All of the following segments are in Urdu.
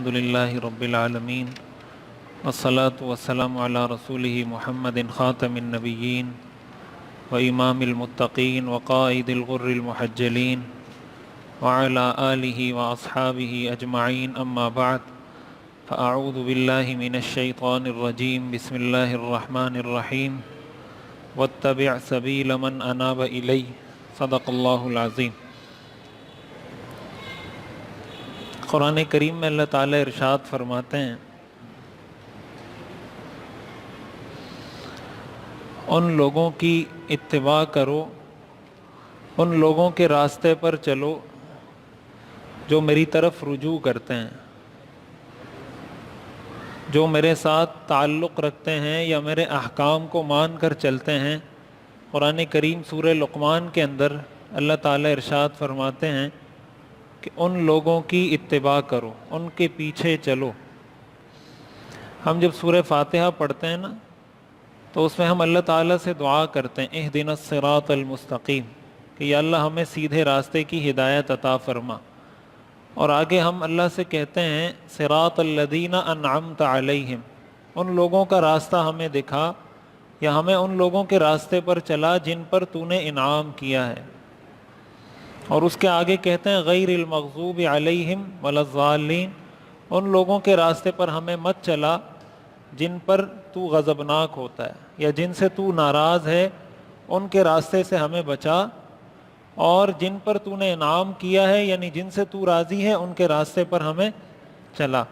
الحمدللہ رب العالمین والصلاة والسلام علی رسولہ محمد خاتم النبیین و امام المتقین وقائد الغر المحجلین وعلی آلہ واصحابہ اجمعین اما بعد فاعوذ باللہ من الشیطان الرجیم بسم اللہ الرحمن الرحیم واتبع سبیل من اناب الی صدق اللہ العظیم۔ قرآن کریم میں اللہ تعالیٰ ارشاد فرماتے ہیں، ان لوگوں کی اتباع کرو، ان لوگوں کے راستے پر چلو جو میری طرف رجوع کرتے ہیں، جو میرے ساتھ تعلق رکھتے ہیں یا میرے احکام کو مان کر چلتے ہیں۔ قرآن کریم سورہ لقمان کے اندر اللہ تعالیٰ ارشاد فرماتے ہیں کہ ان لوگوں کی اتباع کرو، ان کے پیچھے چلو۔ ہم جب سورہ فاتحہ پڑھتے ہیں نا تو اس میں ہم اللہ تعالیٰ سے دعا کرتے ہیں اہدنا الصراط المستقیم، کہ یا اللہ ہمیں سیدھے راستے کی ہدایت عطا فرما، اور آگے ہم اللہ سے کہتے ہیں صراط الذین انعمت علیہم، ان لوگوں کا راستہ ہمیں دکھا یا ہمیں ان لوگوں کے راستے پر چلا جن پر تو نے انعام کیا ہے۔ اور اس کے آگے کہتے ہیں غیر المغضوب علیہم ولا الضالین، ان لوگوں کے راستے پر ہمیں مت چلا جن پر تو غضبناک ہوتا ہے یا جن سے تو ناراض ہے، ان کے راستے سے ہمیں بچا، اور جن پر تو نے انعام کیا ہے یعنی جن سے تو راضی ہے ان کے راستے پر ہمیں چلا۔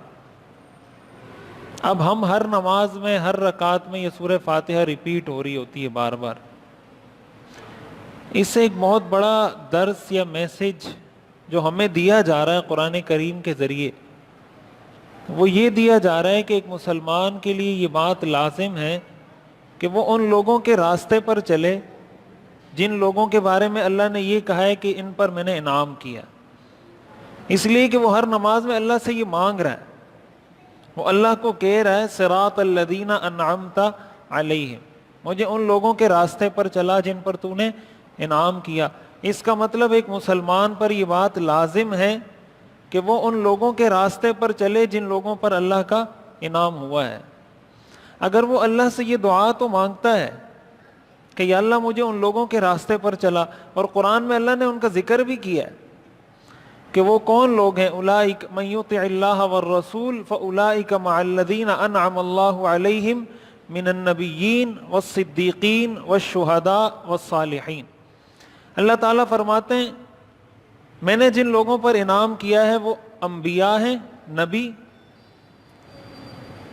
اب ہم ہر نماز میں ہر رکعت میں یہ سورہ فاتحہ ریپیٹ ہو رہی ہوتی ہے بار بار۔ اس سے ایک بہت بڑا درس یا میسج جو ہمیں دیا جا رہا ہے قرآن کریم کے ذریعے، وہ یہ دیا جا رہا ہے کہ ایک مسلمان کے لیے یہ بات لازم ہے کہ وہ ان لوگوں کے راستے پر چلے جن لوگوں کے بارے میں اللہ نے یہ کہا ہے کہ ان پر میں نے انعام کیا، اس لیے کہ وہ ہر نماز میں اللہ سے یہ مانگ رہا ہے، وہ اللہ کو کہہ رہا ہے صراط الذین انعمت علیہم، مجھے ان لوگوں کے راستے پر چلا جن پر تو نے انعام کیا۔ اس کا مطلب ایک مسلمان پر یہ بات لازم ہے کہ وہ ان لوگوں کے راستے پر چلے جن لوگوں پر اللہ کا انعام ہوا ہے۔ اگر وہ اللہ سے یہ دعا تو مانگتا ہے کہ یا اللہ مجھے ان لوگوں کے راستے پر چلا، اور قرآن میں اللہ نے ان کا ذکر بھی کیا ہے کہ وہ کون لوگ ہیں، اولئک من یطع اللہ والرسول فاولئک مع الذین انعم اللہ علیہم من النبیین والصدیقین والشہداء والصالحین۔ اللہ تعالیٰ فرماتے ہیں میں نے جن لوگوں پر انعام کیا ہے وہ انبیاء ہیں، نبی،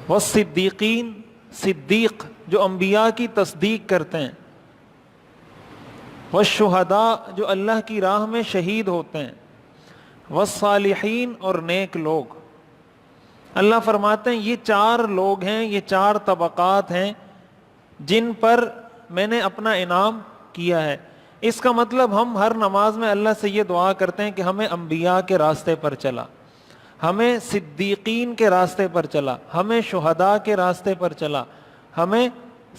والصدیقین، صدیق جو انبیاء کی تصدیق کرتے ہیں، والشہداء جو اللہ کی راہ میں شہید ہوتے ہیں، والصالحین اور نیک لوگ۔ اللہ فرماتے ہیں یہ چار لوگ ہیں، یہ چار طبقات ہیں جن پر میں نے اپنا انعام کیا ہے۔ اس کا مطلب ہم ہر نماز میں اللہ سے یہ دعا کرتے ہیں کہ ہمیں انبیاء کے راستے پر چلا، ہمیں صدیقین کے راستے پر چلا، ہمیں شہداء کے راستے پر چلا، ہمیں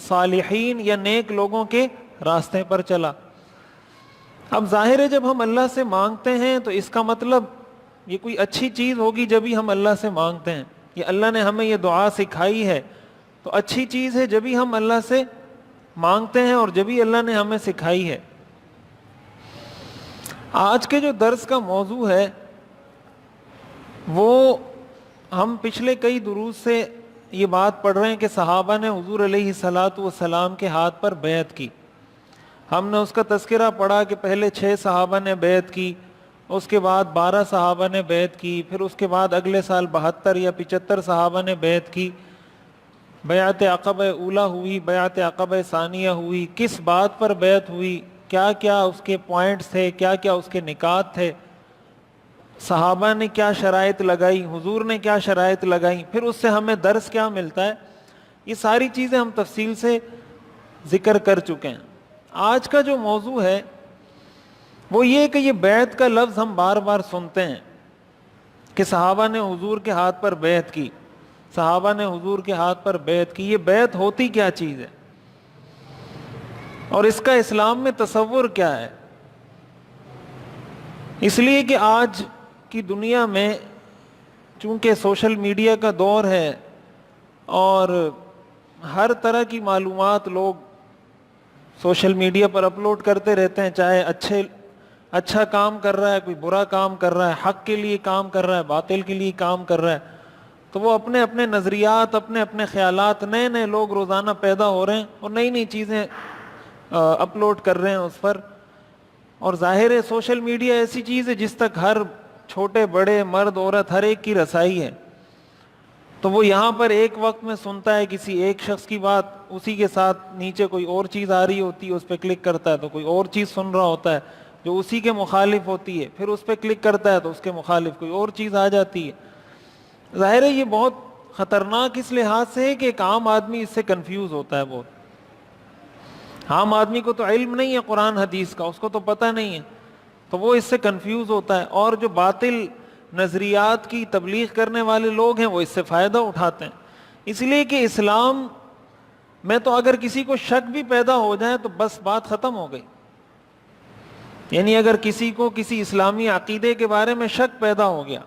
صالحین یا نیک لوگوں کے راستے پر چلا۔ اب ظاہر ہے جب ہم اللہ سے مانگتے ہیں تو اس کا مطلب یہ کوئی اچھی چیز ہوگی جبھی ہم اللہ سے مانگتے ہیں، یہ اللہ نے ہمیں یہ دعا سکھائی ہے تو اچھی چیز ہے جبھی ہم اللہ سے مانگتے ہیں اور جبھی اللہ نے ہمیں سکھائی ہے۔ آج کے جو درس کا موضوع ہے وہ ہم پچھلے کئی دروس سے یہ بات پڑھ رہے ہیں کہ صحابہ نے حضور علیہ الصلاۃ والسلام کے ہاتھ پر بیعت کی۔ ہم نے اس کا تذکرہ پڑھا کہ پہلے 6 صحابہ نے بیعت کی، اس کے بعد 12 صحابہ نے بیعت کی، پھر اس کے بعد اگلے سال 72 یا 75 صحابہ نے بیعت کی۔ بیعت عقبہ اولیٰ ہوئی، بیعت عقبہ ثانیہ ہوئی، کس بات پر بیعت ہوئی، کیا کیا اس کے پوائنٹس تھے، کیا کیا اس کے نکات تھے، صحابہ نے کیا شرائط لگائی، حضور نے کیا شرائط لگائی، پھر اس سے ہمیں درس کیا ملتا ہے، یہ ساری چیزیں ہم تفصیل سے ذکر کر چکے ہیں۔ آج کا جو موضوع ہے وہ یہ کہ یہ بیعت کا لفظ ہم بار بار سنتے ہیں کہ صحابہ نے حضور کے ہاتھ پر بیعت کی، صحابہ نے حضور کے ہاتھ پر بیعت کی۔ یہ بیعت ہوتی کیا چیز ہے اور اس کا اسلام میں تصور کیا ہے؟ اس لیے کہ آج کی دنیا میں چونکہ سوشل میڈیا کا دور ہے اور ہر طرح کی معلومات لوگ سوشل میڈیا پر اپلوڈ کرتے رہتے ہیں، چاہے اچھا کام کر رہا ہے، کوئی برا کام کر رہا ہے، حق کے لیے کام کر رہا ہے، باطل کے لیے کام کر رہا ہے، تو وہ اپنے اپنے نظریات، اپنے اپنے خیالات، نئے نئے لوگ روزانہ پیدا ہو رہے ہیں اور نئی نئی چیزیں اپلوڈ کر رہے ہیں اس پر. اور ظاہر ہے سوشل میڈیا ایسی چیز ہے جس تک ہر چھوٹے بڑے مرد عورت ہر ایک کی رسائی ہے. تو وہ یہاں پر ایک وقت میں سنتا ہے کسی ایک شخص کی بات، اسی کے ساتھ نیچے کوئی اور چیز آ رہی ہوتی ہے، اس پہ کلک کرتا ہے تو کوئی اور چیز سن رہا ہوتا ہے جو اسی کے مخالف ہوتی ہے، پھر اس پہ کلک کرتا ہے تو اس کے مخالف کوئی اور چیز آ جاتی ہے. ظاہر ہے یہ بہت خطرناک اس لحاظ سے ہے کہ ایک عام آدمی اس سے کنفیوز ہوتا ہے بہت. عام آدمی کو تو علم نہیں ہے قرآن حدیث کا، اس کو تو پتہ نہیں ہے، تو وہ اس سے کنفیوز ہوتا ہے. اور جو باطل نظریات کی تبلیغ کرنے والے لوگ ہیں وہ اس سے فائدہ اٹھاتے ہیں. اس لیے کہ اسلام میں تو اگر کسی کو شک بھی پیدا ہو جائے تو بس بات ختم ہو گئی. یعنی اگر کسی کو کسی اسلامی عقیدے کے بارے میں شک پیدا ہو گیا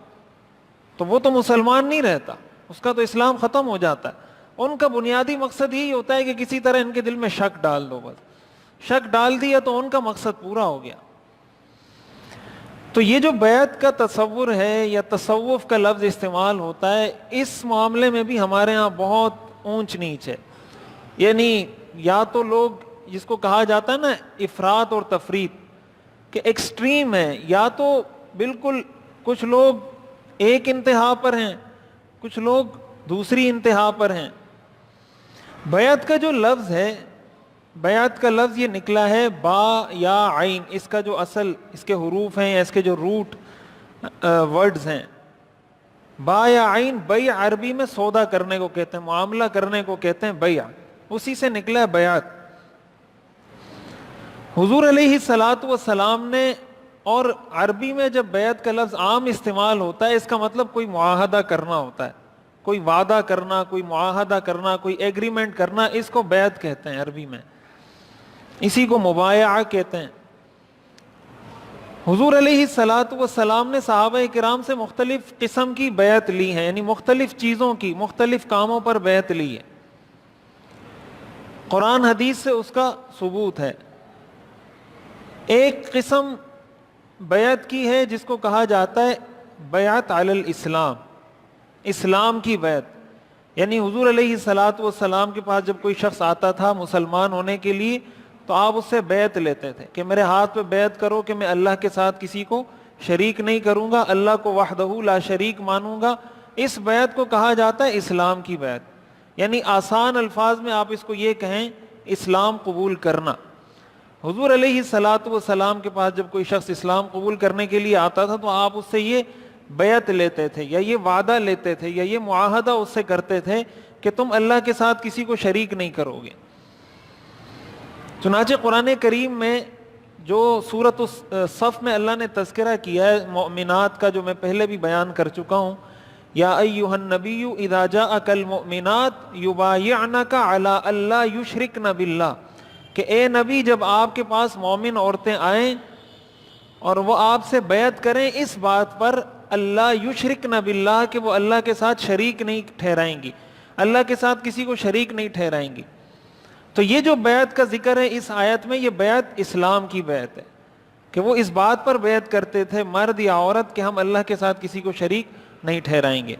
تو وہ تو مسلمان نہیں رہتا، اس کا تو اسلام ختم ہو جاتا ہے. ان کا بنیادی مقصد یہی ہوتا ہے کہ کسی طرح ان کے دل میں شک ڈال دو، بس شک ڈال دیا تو ان کا مقصد پورا ہو گیا. تو یہ جو بیعت کا تصور ہے یا تصوف کا لفظ استعمال ہوتا ہے، اس معاملے میں بھی ہمارے ہاں بہت اونچ نیچ ہے. یعنی یا تو لوگ جس کو کہا جاتا ہے نا افراط اور تفریط کہ ایکسٹریم ہے، یا تو بالکل کچھ لوگ ایک انتہا پر ہیں، کچھ لوگ دوسری انتہا پر ہیں. بیعت کا جو لفظ ہے، بیعت کا لفظ یہ نکلا ہے با یا عین. اس کا جو اصل اس کے حروف ہیں یا اس کے جو روٹ ورڈز ہیں با یا عین، بیع عربی میں سودا کرنے کو کہتے ہیں، معاملہ کرنے کو کہتے ہیں بیع، اسی سے نکلا ہے بیعت. حضور علیہ الصلوۃ والسلام نے، اور عربی میں جب بیعت کا لفظ عام استعمال ہوتا ہے اس کا مطلب کوئی معاہدہ کرنا ہوتا ہے، کوئی وعدہ کرنا، کوئی معاہدہ کرنا، کوئی ایگریمنٹ کرنا، اس کو بیعت کہتے ہیں عربی میں، اسی کو مبایعہ کہتے ہیں. حضور علیہ الصلوۃ والسلام نے صحابہ کرام سے مختلف قسم کی بیعت لی ہے، یعنی مختلف چیزوں کی، مختلف کاموں پر بیعت لی ہے. قرآن حدیث سے اس کا ثبوت ہے. ایک قسم بیعت کی ہے جس کو کہا جاتا ہے بیعت علی الاسلام، اسلام کی بیعت. یعنی حضور علیہ الصلوۃ والسلام کے پاس جب کوئی شخص آتا تھا مسلمان ہونے کے لیے تو آپ اس سے بیعت لیتے تھے کہ میرے ہاتھ پہ بیعت کرو کہ میں اللہ کے ساتھ کسی کو شریک نہیں کروں گا، اللہ کو وحدہ لا شریک مانوں گا. اس بیعت کو کہا جاتا ہے اسلام کی بیعت. یعنی آسان الفاظ میں آپ اس کو یہ کہیں اسلام قبول کرنا. حضور علیہ الصلوۃ والسلام کے پاس جب کوئی شخص اسلام قبول کرنے کے لیے آتا تھا تو آپ اس سے یہ بیعت لیتے تھے یا یہ وعدہ لیتے تھے یا یہ معاہدہ اس سے کرتے تھے کہ تم اللہ کے ساتھ کسی کو شریک نہیں کرو گے. چنانچہ قرآن کریم میں جو سورۃ الصف میں اللہ نے تذکرہ کیا ہے مؤمنات کا، جو میں پہلے بھی بیان کر چکا ہوں، یا ایھا النبی اذا جاءک المؤمنات یبایعنک علی الا یشرکن باللہ، کہ اے نبی جب آپ کے پاس مومن عورتیں آئیں اور وہ آپ سے بیعت کریں اس بات پر اللہ یشرکن باللہ کہ وہ اللہ کے ساتھ شریک نہیں ٹھہرائیں گی، اللہ کے ساتھ کسی کو شریک نہیں ٹھہرائیں گی. تو یہ جو بیعت کا ذکر ہے اس آیت میں، یہ بیعت اسلام کی بیعت ہے کہ وہ اس بات پر بیعت کرتے تھے مرد یا عورت کہ ہم اللہ کے ساتھ کسی کو شریک نہیں ٹھہرائیں گے.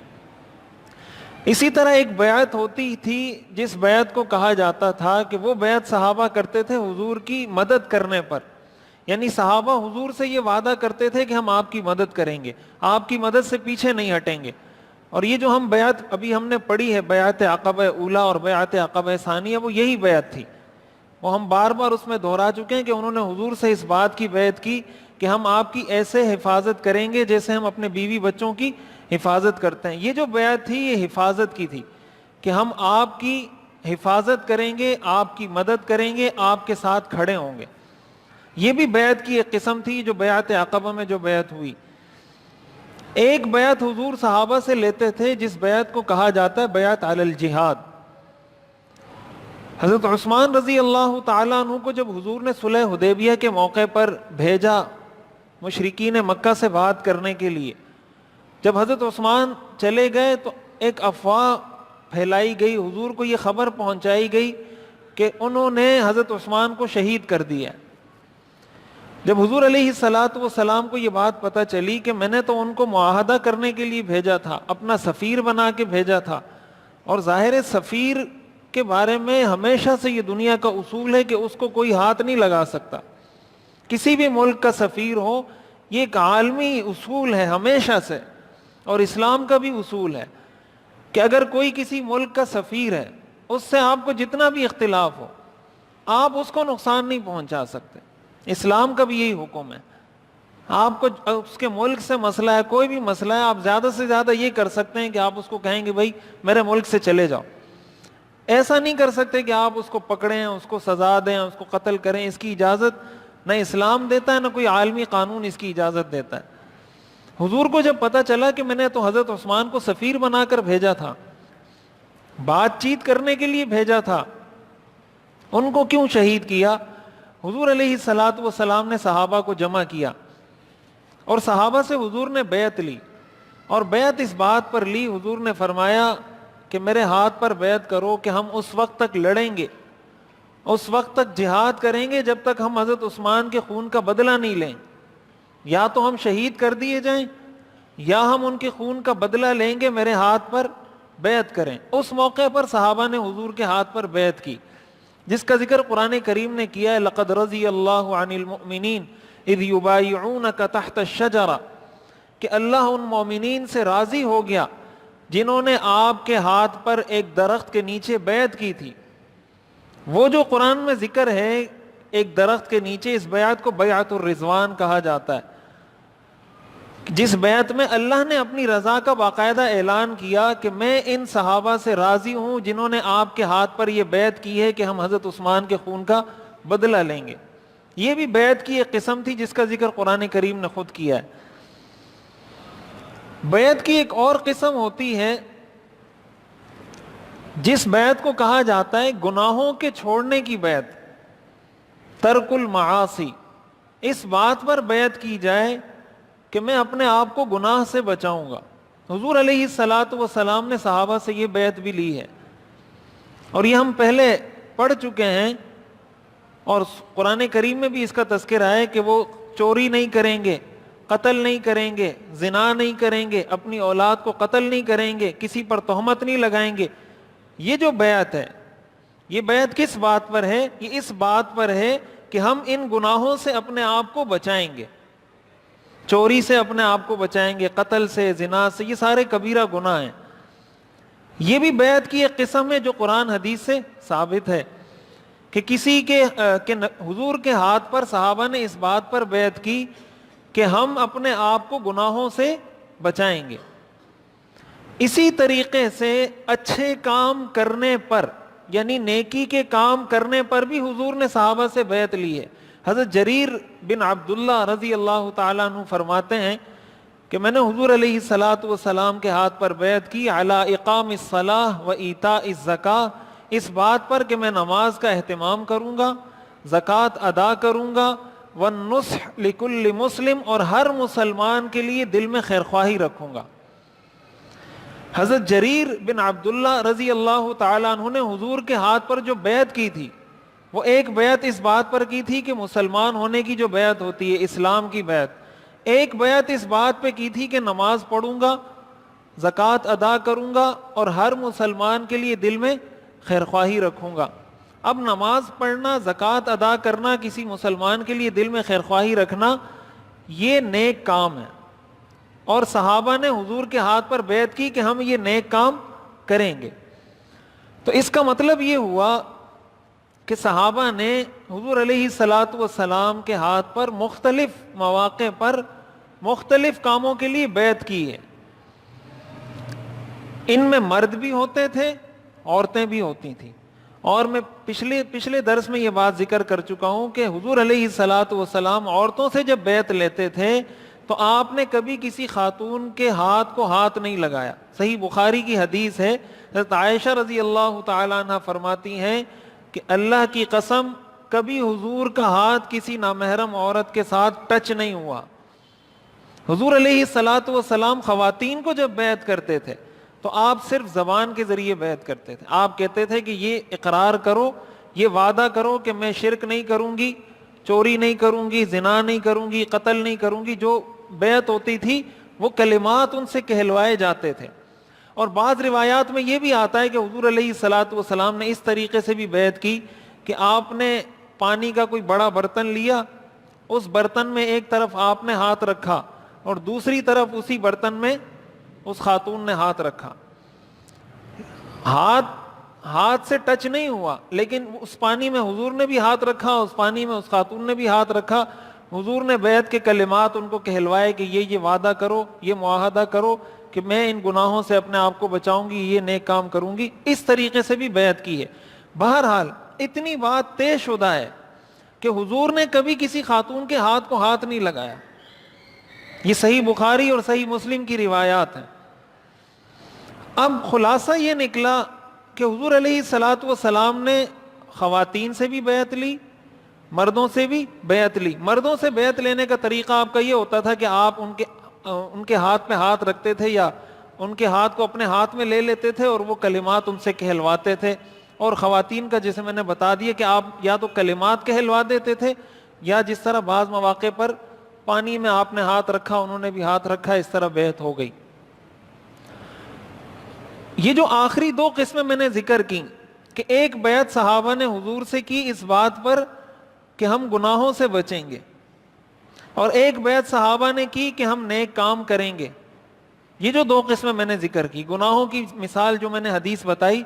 اسی طرح ایک بیعت ہوتی تھی جس بیعت کو کہا جاتا تھا کہ وہ بیعت صحابہ کرتے تھے حضور کی مدد کرنے پر. یعنی صحابہ حضور سے یہ وعدہ کرتے تھے کہ ہم آپ کی مدد کریں گے، آپ کی مدد سے پیچھے نہیں ہٹیں گے. اور یہ جو ہم بیعت ابھی ہم نے پڑھی ہے بیعت عقبہ اولیٰ اور بیعت عقبہ ثانیہ، وہ یہی بیعت تھی. وہ ہم بار بار اس میں دہرا چکے ہیں کہ انہوں نے حضور سے اس بات کی بیعت کی کہ ہم آپ کی ایسے حفاظت کریں گے جیسے ہم اپنے بیوی بچوں کی حفاظت کرتے ہیں. یہ جو بیعت تھی یہ حفاظت کی تھی کہ ہم آپ کی حفاظت کریں گے، آپ کی مدد کریں گے، آپ کے ساتھ کھڑے ہوں گے. یہ بھی بیعت کی ایک قسم تھی جو بیعت عقبہ میں جو بیعت ہوئی. ایک بیعت حضور صحابہ سے لیتے تھے جس بیعت کو کہا جاتا ہے بیعت علی الجہاد. حضرت عثمان رضی اللہ تعالیٰ عنہ کو جب حضور نے صلح حدیبیہ کے موقع پر بھیجا مشرکین مکہ سے بات کرنے کے لیے، جب حضرت عثمان چلے گئے تو ایک افواہ پھیلائی گئی، حضور کو یہ خبر پہنچائی گئی کہ انہوں نے حضرت عثمان کو شہید کر دیا۔ جب حضور علیہ الصلاۃ والسلام کو یہ بات پتہ چلی کہ میں نے تو ان کو معاہدہ کرنے کے لیے بھیجا تھا، اپنا سفیر بنا کے بھیجا تھا، اور ظاہر سفیر کے بارے میں ہمیشہ سے یہ دنیا کا اصول ہے کہ اس کو کوئی ہاتھ نہیں لگا سکتا، کسی بھی ملک کا سفیر ہو، یہ ایک عالمی اصول ہے ہمیشہ سے، اور اسلام کا بھی اصول ہے کہ اگر کوئی کسی ملک کا سفیر ہے، اس سے آپ کو جتنا بھی اختلاف ہو، آپ اس کو نقصان نہیں پہنچا سکتے۔ اسلام کا بھی یہی حکم ہے، آپ کو اس کے ملک سے مسئلہ ہے، کوئی بھی مسئلہ ہے، آپ زیادہ سے زیادہ یہ کر سکتے ہیں کہ آپ اس کو کہیں گے بھائی میرے ملک سے چلے جاؤ۔ ایسا نہیں کر سکتے کہ آپ اس کو پکڑیں، اس کو سزا دیں، اس کو قتل کریں، اس کی اجازت نہ اسلام دیتا ہے، نہ کوئی عالمی قانون اس کی اجازت دیتا ہے۔ حضور کو جب پتہ چلا کہ میں نے تو حضرت عثمان کو سفیر بنا کر بھیجا تھا، بات چیت کرنے کے لیے بھیجا تھا، ان کو کیوں شہید کیا؟ حضور علیہ الصلاۃ والسلام نے صحابہ کو جمع کیا اور صحابہ سے حضور نے بیعت لی، اور بیعت اس بات پر لی، حضور نے فرمایا کہ میرے ہاتھ پر بیعت کرو کہ ہم اس وقت تک لڑیں گے، اس وقت تک جہاد کریں گے جب تک ہم حضرت عثمان کے خون کا بدلہ نہیں لیں، یا تو ہم شہید کر دیے جائیں یا ہم ان کے خون کا بدلہ لیں گے، میرے ہاتھ پر بیعت کریں۔ اس موقع پر صحابہ نے حضور کے ہاتھ پر بیعت کی، جس کا ذکر قرآن کریم نے کیا ہے، لقد رضی اللہ عن المؤمنین اذ یبایعونک تحت الشجرہ، کہ اللہ ان مومنین سے راضی ہو گیا جنہوں نے آپ کے ہاتھ پر ایک درخت کے نیچے بیعت کی تھی۔ وہ جو قرآن میں ذکر ہے ایک درخت کے نیچے، اس بیعت کو بیعت الرضوان کہا جاتا ہے، جس بیعت میں اللہ نے اپنی رضا کا باقاعدہ اعلان کیا کہ میں ان صحابہ سے راضی ہوں جنہوں نے آپ کے ہاتھ پر یہ بیعت کی ہے کہ ہم حضرت عثمان کے خون کا بدلہ لیں گے۔ یہ بھی بیعت کی ایک قسم تھی جس کا ذکر قرآن کریم نے خود کیا ہے۔ بیعت کی ایک اور قسم ہوتی ہے جس بیعت کو کہا جاتا ہے گناہوں کے چھوڑنے کی بیعت، ترک المعاصی۔ اس بات پر بیعت کی جائے کہ میں اپنے آپ کو گناہ سے بچاؤں گا۔ حضور علیہ الصلاۃ والسلام نے صحابہ سے یہ بیعت بھی لی ہے، اور یہ ہم پہلے پڑھ چکے ہیں، اور قرآن کریم میں بھی اس کا تذکرہ ہے کہ وہ چوری نہیں کریں گے، قتل نہیں کریں گے، زنا نہیں کریں گے، اپنی اولاد کو قتل نہیں کریں گے، کسی پر تہمت نہیں لگائیں گے۔ یہ جو بیعت ہے، یہ بیعت کس بات پر ہے؟ یہ اس بات پر ہے کہ ہم ان گناہوں سے اپنے آپ کو بچائیں گے، چوری سے اپنے آپ کو بچائیں گے، قتل سے، زنا سے، یہ سارے کبیرہ گناہ ہیں۔ یہ بھی بیعت کی ایک قسم ہے جو قرآن حدیث سے ثابت ہے کہ کسی کے حضور کے ہاتھ پر صحابہ نے اس بات پر بیعت کی کہ ہم اپنے آپ کو گناہوں سے بچائیں گے۔ اسی طریقے سے اچھے کام کرنے پر، یعنی نیکی کے کام کرنے پر بھی حضور نے صحابہ سے بیعت لی ہے۔ حضرت جریر بن عبداللہ رضی اللہ تعالیٰ عنہ فرماتے ہیں کہ میں نے حضور علیہ الصلاۃ والسلام کے ہاتھ پر بیعت کی علی اقام الصلاۃ و ایتاء الزکاۃ، اس بات پر کہ میں نماز کا اہتمام کروں گا، زکوٰۃ ادا کروں گا، والنصح لکل مسلم، اور ہر مسلمان کے لیے دل میں خیرخواہی رکھوں گا۔ حضرت جریر بن عبداللہ رضی اللہ تعالیٰ عنہ نے حضور کے ہاتھ پر جو بیعت کی تھی، وہ ایک بیعت اس بات پر کی تھی کہ مسلمان ہونے کی جو بیعت ہوتی ہے، اسلام کی بیعت، ایک بیعت اس بات پہ کی تھی کہ نماز پڑھوں گا، زکوٰۃ ادا کروں گا، اور ہر مسلمان کے لیے دل میں خیرخواہی رکھوں گا۔ اب نماز پڑھنا، زکوٰۃ ادا کرنا، کسی مسلمان کے لیے دل میں خیرخواہی رکھنا، یہ نیک کام ہے، اور صحابہ نے حضور کے ہاتھ پر بیعت کی کہ ہم یہ نیک کام کریں گے۔ تو اس کا مطلب یہ ہوا کہ صحابہ نے حضور علیہ الصلاۃ والسلام کے ہاتھ پر مختلف مواقع پر مختلف کاموں کے لیے بیعت کی ہے۔ ان میں مرد بھی ہوتے تھے، عورتیں بھی ہوتی تھیں، اور میں پچھلے درس میں یہ بات ذکر کر چکا ہوں کہ حضور علیہ الصلاۃ والسلام عورتوں سے جب بیعت لیتے تھے تو آپ نے کبھی کسی خاتون کے ہاتھ کو ہاتھ نہیں لگایا۔ صحیح بخاری کی حدیث ہے، حضرت عائشہ رضی اللہ تعالیٰ عنہ فرماتی ہیں کہ اللہ کی قسم کبھی حضور کا ہاتھ کسی نامحرم عورت کے ساتھ ٹچ نہیں ہوا، حضور علیہ الصلوۃ والسلام خواتین کو جب بیعت کرتے تھے تو آپ صرف زبان کے ذریعے بیعت کرتے تھے. آپ کہتے تھے کہ یہ اقرار کرو، یہ وعدہ کرو کہ میں شرک نہیں کروں گی، چوری نہیں کروں گی، زنا نہیں کروں گی، قتل نہیں کروں گی. جو بیعت ہوتی تھی وہ کلمات ان سے کہلوائے جاتے تھے. اور بعض روایات میں یہ بھی آتا ہے کہ حضور علیہ الصلوۃ والسلام نے اس طریقے سے بھی بیعت کی کہ آپ نے پانی کا کوئی بڑا برتن لیا، اس برتن میں ایک طرف آپ نے ہاتھ رکھا اور دوسری طرف اسی برتن میں اس خاتون نے ہاتھ رکھا. ہاتھ سے ٹچ نہیں ہوا، لیکن اس پانی میں حضور نے بھی ہاتھ رکھا، اس پانی میں اس خاتون نے بھی ہاتھ رکھا. حضور نے بیعت کے کلمات ان کو کہلوائے کہ یہ وعدہ کرو، یہ معاہدہ کرو کہ میں ان گناہوں سے اپنے آپ کو بچاؤں گی، یہ نیک کام کروں گی. اس طریقے سے بھی بیعت کی ہے. بہرحال اتنی بات طے شدہ ہے کہ حضور نے کبھی کسی خاتون کے ہاتھ کو ہاتھ نہیں لگایا. یہ صحیح بخاری اور صحیح مسلم کی روایات ہیں. اب خلاصہ یہ نکلا کہ حضور علیہ الصلوۃ والسلام نے خواتین سے بھی بیعت لی، مردوں سے بھی بیعت لی. مردوں سے بیعت لینے کا طریقہ آپ کا یہ ہوتا تھا کہ آپ ان کے ہاتھ پہ ہاتھ رکھتے تھے یا ان کے ہاتھ کو اپنے ہاتھ میں لے لیتے تھے اور وہ کلمات ان سے کہلواتے تھے. اور خواتین کا جیسے میں نے بتا دیا کہ آپ یا تو کلمات کہلوا دیتے تھے یا جس طرح بعض مواقع پر پانی میں آپ نے ہاتھ رکھا، انہوں نے بھی ہاتھ رکھا، اس طرح بیعت ہو گئی. یہ جو آخری دو قسمیں میں نے ذکر کی کہ ایک بیعت صحابہ نے حضور سے کی اس بات پر کہ ہم گناہوں سے بچیں گے، اور ایک بیعت صحابہ نے کی کہ ہم نیک کام کریں گے. یہ جو دو قسمیں میں نے ذکر کی، گناہوں کی مثال جو میں نے حدیث بتائی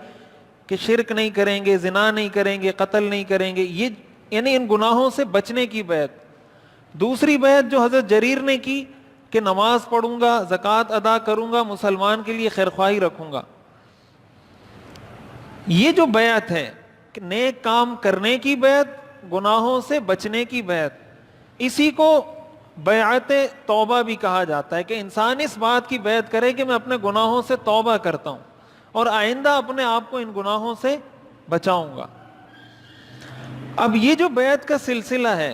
کہ شرک نہیں کریں گے، زنا نہیں کریں گے، قتل نہیں کریں گے، یہ یعنی ان گناہوں سے بچنے کی بیعت. دوسری بیعت جو حضرت جریر نے کی کہ نماز پڑھوں گا، زکوٰۃ ادا کروں گا، مسلمان کے لیے خیرخواہی رکھوں گا. یہ جو بیعت ہے کہ نیک کام کرنے کی بیعت، گناہوں سے بچنے کی بیعت، اسی کو بیعت توبہ بھی کہا جاتا ہے کہ انسان اس بات کی بیعت کرے کہ میں اپنے گناہوں سے توبہ کرتا ہوں اور آئندہ اپنے آپ کو ان گناہوں سے بچاؤں گا. اب یہ جو بیعت کا سلسلہ ہے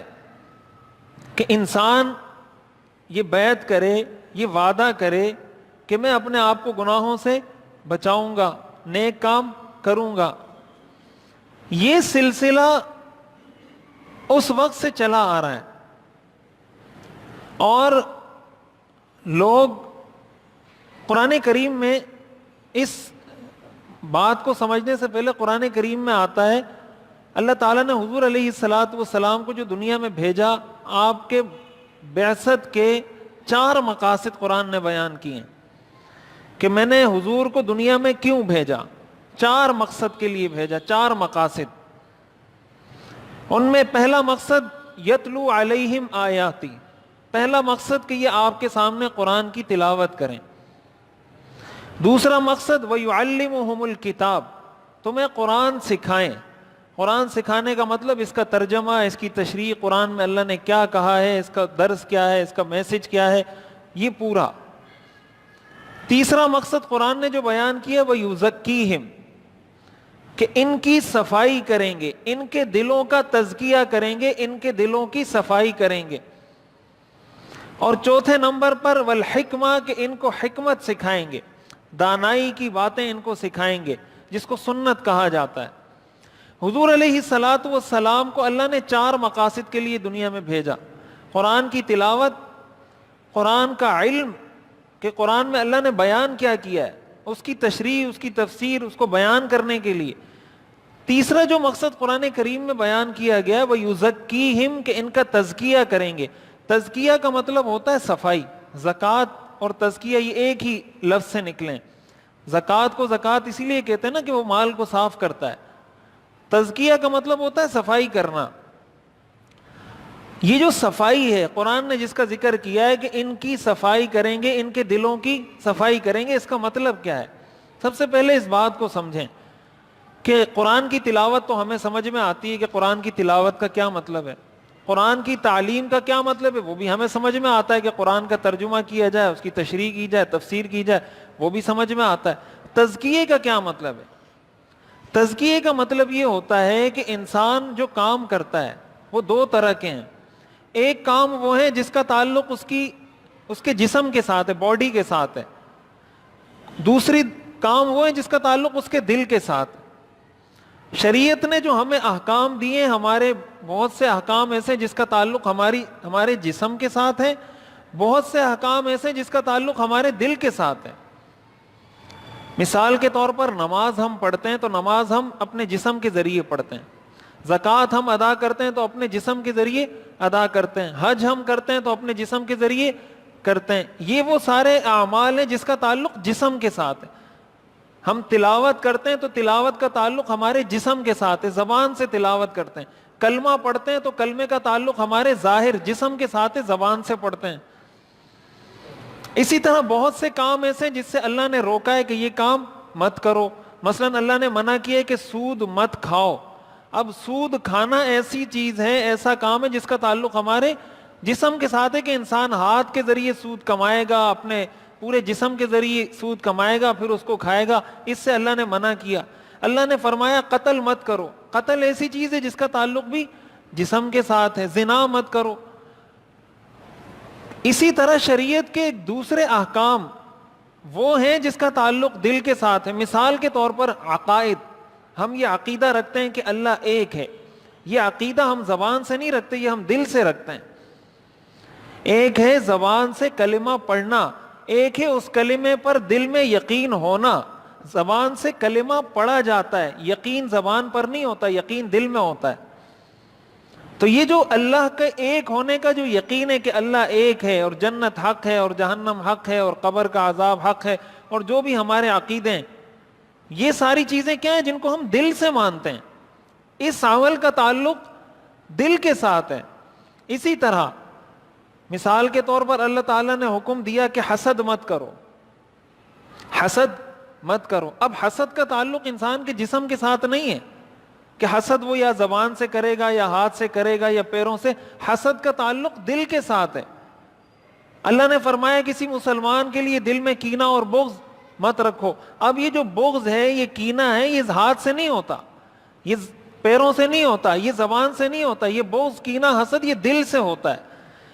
کہ انسان یہ بیعت کرے، یہ وعدہ کرے کہ میں اپنے آپ کو گناہوں سے بچاؤں گا، نیک کام کروں گا، یہ سلسلہ اس وقت سے چلا آ رہا ہے. اور لوگ قرآن کریم میں اس بات کو سمجھنے سے پہلے قرآن کریم میں آتا ہے اللہ تعالیٰ نے حضور علیہ الصلوۃ والسلام کو جو دنیا میں بھیجا، آپ کے بعثت کے 4 مقاصد قرآن نے بیان کیے کہ میں نے حضور کو دنیا میں کیوں بھیجا. 4 مقصد کے لیے بھیجا، 4 مقاصد. ان میں پہلا مقصد یتلو علیہم آیاتی، پہلا مقصد کہ یہ آپ کے سامنے قرآن کی تلاوت کریں. دوسرا مقصد وَيُعَلِّمُهُمُ الْكِتَابَ، تمہیں قرآن سکھائیں. قرآن سکھانے کا مطلب اس کا ترجمہ، اس کی تشریح، قرآن میں اللہ نے کیا کہا ہے، اس کا درس کیا ہے، اس کا میسج کیا ہے، یہ پورا. تیسرا مقصد قرآن نے جو بیان کیا وَيُزَكِّيهِمْ، کہ ان کی صفائی کریں گے، ان کے دلوں کا تزکیہ کریں گے، ان کے دلوں کی صفائی کریں گے. اور چوتھے نمبر پر والحکمہ، کہ ان کو حکمت سکھائیں گے، دانائی کی باتیں ان کو سکھائیں گے، جس کو سنت کہا جاتا ہے. حضور علیہ الصلوۃ والسلام کو اللہ نے 4 مقاصد کے لیے دنیا میں بھیجا. قرآن کی تلاوت، قرآن کا علم کہ قرآن میں اللہ نے بیان کیا کیا ہے، اس کی تشریح، اس کی تفسیر، اس کو بیان کرنے کے لیے. تیسرا جو مقصد قرآن کریم میں بیان کیا گیا ہے وہ یزکیہم، کہ ان کا تزکیہ کریں گے. تزکیہ کا مطلب ہوتا ہے صفائی. زکوٰۃ اور تزکیہ یہ ایک ہی لفظ سے نکلیں. زکوٰۃ کو زکوٰۃ اسی لیے کہتے ہیں نا کہ وہ مال کو صاف کرتا ہے. تزکیہ کا مطلب ہوتا ہے صفائی کرنا. یہ جو صفائی ہے قرآن نے جس کا ذکر کیا ہے کہ ان کی صفائی کریں گے، ان کے دلوں کی صفائی کریں گے، اس کا مطلب کیا ہے؟ سب سے پہلے اس بات کو سمجھیں کہ قرآن کی تلاوت تو ہمیں سمجھ میں آتی ہے کہ قرآن کی تلاوت کا کیا مطلب ہے. قرآن کی تعلیم کا کیا مطلب ہے وہ بھی ہمیں سمجھ میں آتا ہے کہ قرآن کا ترجمہ کیا جائے، اس کی تشریح کی جائے، تفسیر کی جائے، وہ بھی سمجھ میں آتا ہے. تزکیے کا کیا مطلب ہے؟ تزکیے کا مطلب یہ ہوتا ہے کہ انسان جو کام کرتا ہے وہ 2 طرح کے ہیں. ایک کام وہ ہے جس کا تعلق اس کی اس کے جسم کے ساتھ ہے، باڈی کے ساتھ ہے. دوسری کام وہ ہے جس کا تعلق اس کے دل کے ساتھ. شریعت نے جو ہمیں احکام دیے، ہمارے بہت سے احکام ایسے جس کا تعلق ہمارے جسم کے ساتھ ہے، بہت سے احکام ایسے جس کا تعلق ہمارے دل کے ساتھ ہے. مثال کے طور پر نماز ہم پڑھتے ہیں تو نماز ہم اپنے جسم کے ذریعے پڑھتے ہیں. زکوٰۃ ہم ادا کرتے ہیں تو اپنے جسم کے ذریعے ادا کرتے ہیں. حج ہم کرتے ہیں تو اپنے جسم کے ذریعے کرتے ہیں. یہ وہ سارے اعمال ہیں جس کا تعلق جسم کے ساتھ ہے. ہم تلاوت کرتے ہیں تو تلاوت کا تعلق ہمارے جسم کے ساتھ ہے، زبان سے تلاوت کرتے ہیں. کلمہ پڑھتے ہیں تو کلمے کا تعلق ہمارے ظاہر جسم کے ساتھ ہے، زبان سے پڑھتے ہیں. اسی طرح بہت سے کام ایسے جس سے اللہ نے روکا ہے کہ یہ کام مت کرو. مثلا اللہ نے منع کیا ہے کہ سود مت کھاؤ. اب سود کھانا ایسی چیز ہے، ایسا کام ہے جس کا تعلق ہمارے جسم کے ساتھ ہے کہ انسان ہاتھ کے ذریعے سود کمائے گا، اپنے پورے جسم کے ذریعے سود کمائے گا، پھر اس کو کھائے گا. اس سے اللہ نے منع کیا. اللہ نے فرمایا قتل مت کرو. قتل ایسی چیز ہے جس کا تعلق بھی جسم کے ساتھ ہے. زنا مت کرو. اسی طرح شریعت کے دوسرے احکام وہ ہیں جس کا تعلق دل کے ساتھ ہے. مثال کے طور پر عقائد. ہم یہ عقیدہ رکھتے ہیں کہ اللہ ایک ہے. یہ عقیدہ ہم زبان سے نہیں رکھتے، یہ ہم دل سے رکھتے ہیں. ایک ہے زبان سے کلمہ پڑھنا، ایک ہے اس کلمے پر دل میں یقین ہونا. زبان سے کلمہ پڑھا جاتا ہے، یقین زبان پر نہیں ہوتا، یقین دل میں ہوتا ہے. تو یہ جو اللہ کے ایک ہونے کا جو یقین ہے کہ اللہ ایک ہے، اور جنت حق ہے، اور جہنم حق ہے، اور قبر کا عذاب حق ہے، اور جو بھی ہمارے عقیدے ہیں، یہ ساری چیزیں کیا ہیں جن کو ہم دل سے مانتے ہیں. اس عمل کا تعلق دل کے ساتھ ہے. اسی طرح مثال کے طور پر اللہ تعالیٰ نے حکم دیا کہ حسد مت کرو. حسد مت کرو. اب حسد کا تعلق انسان کے جسم کے ساتھ نہیں ہے کہ حسد وہ یا زبان سے کرے گا یا ہاتھ سے کرے گا یا پیروں سے. حسد کا تعلق دل کے ساتھ ہے. اللہ نے فرمایا کسی مسلمان کے لیے دل میں کینہ اور بغض مت رکھو. اب یہ جو بغض ہے، یہ کینہ ہے، یہ ہاتھ سے نہیں ہوتا، یہ پیروں سے نہیں ہوتا، یہ زبان سے نہیں ہوتا. یہ بغض، کینہ، حسد یہ دل سے ہوتا ہے.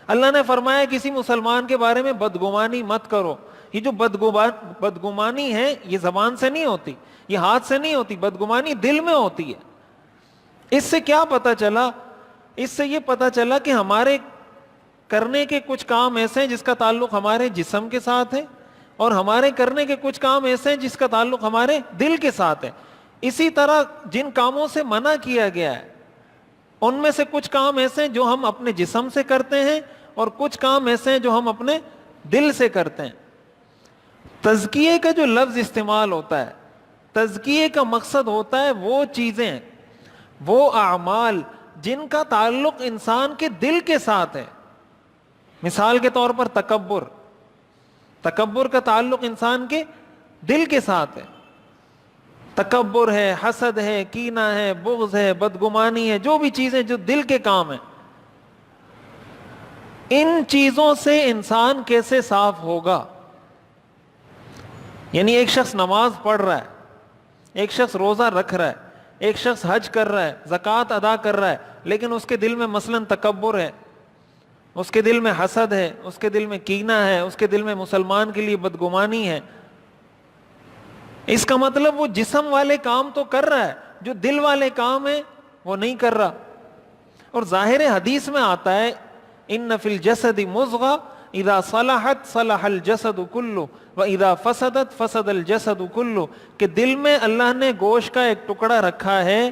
اللہ نے فرمایا کسی مسلمان کے بارے میں بدگمانی مت کرو. یہ جو بدگمانی ہے یہ زبان سے نہیں ہوتی، یہ ہاتھ سے نہیں ہوتی، بدگمانی دل میں ہوتی ہے. اس سے کیا پتا چلا؟ اس سے یہ پتا چلا کہ ہمارے کرنے کے کچھ کام ایسے ہیں جس کا تعلق ہمارے جسم کے ساتھ ہے، اور ہمارے کرنے کے کچھ کام ایسے ہیں جس کا تعلق ہمارے دل کے ساتھ ہے. اسی طرح جن کاموں سے منع کیا گیا ہے ان میں سے کچھ کام ایسے ہیں جو ہم اپنے جسم سے کرتے ہیں، اور کچھ کام ایسے ہیں جو ہم اپنے دل سے کرتے ہیں. تزکیے کا جو لفظ استعمال ہوتا ہے، تزکیے کا مقصد ہوتا ہے وہ چیزیں، وہ اعمال جن کا تعلق انسان کے دل کے ساتھ ہے. مثال کے طور پر تکبر. تکبر کا تعلق انسان کے دل کے ساتھ ہے. تکبر ہے، حسد ہے، کینہ ہے، بغض ہے، بدگمانی ہے، جو بھی چیزیں جو دل کے کام ہیں، ان چیزوں سے انسان کیسے صاف ہوگا؟ یعنی ایک شخص نماز پڑھ رہا ہے، ایک شخص روزہ رکھ رہا ہے، ایک شخص حج کر رہا ہے، زکوٰۃ ادا کر رہا ہے، لیکن اس کے دل میں مثلاً تکبر ہے، اس کے دل میں حسد ہے، اس کے دل میں کینہ ہے، اس کے دل میں مسلمان کے لیے بدگمانی ہے. اس کا مطلب وہ جسم والے کام تو کر رہا ہے، جو دل والے کام ہیں وہ نہیں کر رہا. اور ظاہر حدیث میں آتا ہے ان فی الجسد مضغہ اذا صلحت صلح الجسد کلہ واذا فسدت فسد الجسد کلہ، کہ دل میں اللہ نے گوشت کا ایک ٹکڑا رکھا ہے،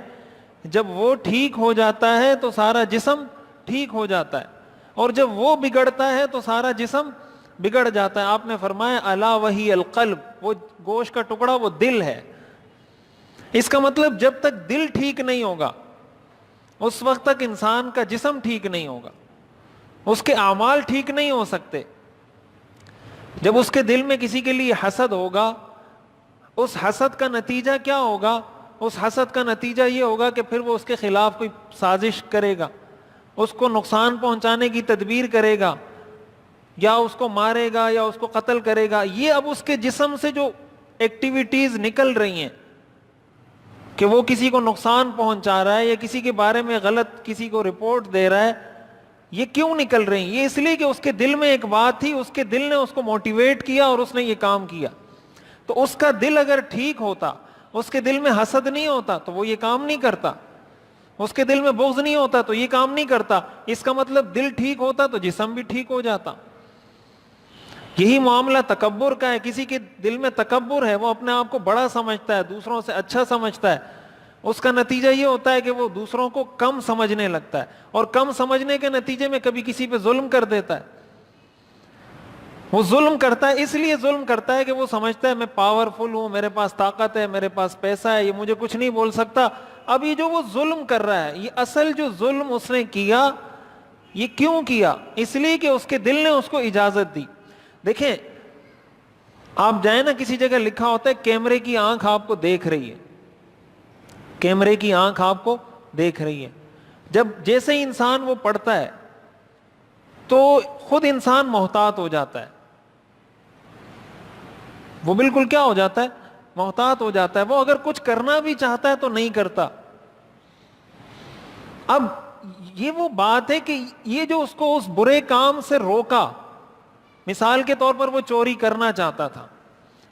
جب وہ ٹھیک ہو جاتا ہے تو سارا جسم ٹھیک ہو جاتا ہے، اور جب وہ بگڑتا ہے تو سارا جسم بگڑ جاتا ہے. آپ نے فرمایا الا وہی القلب، وہ گوشت کا ٹکڑا وہ دل ہے. اس کا مطلب جب تک دل ٹھیک نہیں ہوگا اس وقت تک انسان کا جسم ٹھیک نہیں ہوگا، اس کے اعمال ٹھیک نہیں ہو سکتے. جب اس کے دل میں کسی کے لیے حسد ہوگا، اس حسد کا نتیجہ کیا ہوگا؟ اس حسد کا نتیجہ یہ ہوگا کہ پھر وہ اس کے خلاف کوئی سازش کرے گا، اس کو نقصان پہنچانے کی تدبیر کرے گا، یا اس کو مارے گا یا اس کو قتل کرے گا. یہ اب اس کے جسم سے جو ایکٹیویٹیز نکل رہی ہیں کہ وہ کسی کو نقصان پہنچا رہا ہے یا کسی کے بارے میں غلط کسی کو رپورٹ دے رہا ہے، یہ کیوں نکل رہی ہیں؟ یہ اس لیے کہ اس کے دل میں ایک بات تھی، اس کے دل نے اس کو موٹیویٹ کیا اور اس نے یہ کام کیا. تو اس کا دل اگر ٹھیک ہوتا، اس کے دل میں حسد نہیں ہوتا تو وہ یہ کام نہیں کرتا، اس کے دل میں بغض نہیں ہوتا تو یہ کام نہیں کرتا. اس کا مطلب دل ٹھیک ہوتا تو جسم بھی ٹھیک ہو جاتا. یہی معاملہ تکبر کا ہے. کسی کے دل میں تکبر ہے، وہ اپنے آپ کو بڑا سمجھتا ہے، دوسروں سے اچھا سمجھتا ہے. اس کا نتیجہ یہ ہوتا ہے کہ وہ دوسروں کو کم سمجھنے لگتا ہے، اور کم سمجھنے کے نتیجے میں کبھی کسی پہ ظلم کر دیتا ہے. وہ ظلم کرتا ہے، اس لیے ظلم کرتا ہے کہ وہ سمجھتا ہے میں پاورفل ہوں، میرے پاس طاقت ہے، میرے پاس پیسہ ہے، یہ مجھے کچھ نہیں بول سکتا. اب یہ جو وہ ظلم کر رہا ہے، یہ اصل جو ظلم اس نے کیا، یہ کیوں کیا؟ اس لیے کہ اس کے دل نے اس کو اجازت دی. دیکھیں، آپ جائیں نا کسی جگہ لکھا ہوتا ہے کیمرے کی آنکھ آپ کو دیکھ رہی ہے، کیمرے کی آنکھ آپ کو دیکھ رہی ہے. جب جیسے ہی انسان وہ پڑھتا ہے تو خود انسان محتاط ہو جاتا ہے. وہ بالکل کیا ہو جاتا ہے؟ محتاط ہو جاتا ہے. وہ اگر کچھ کرنا بھی چاہتا ہے تو نہیں کرتا. اب یہ وہ بات ہے کہ یہ جو اس کو اس برے کام سے روکا، مثال کے طور پر وہ چوری کرنا چاہتا تھا،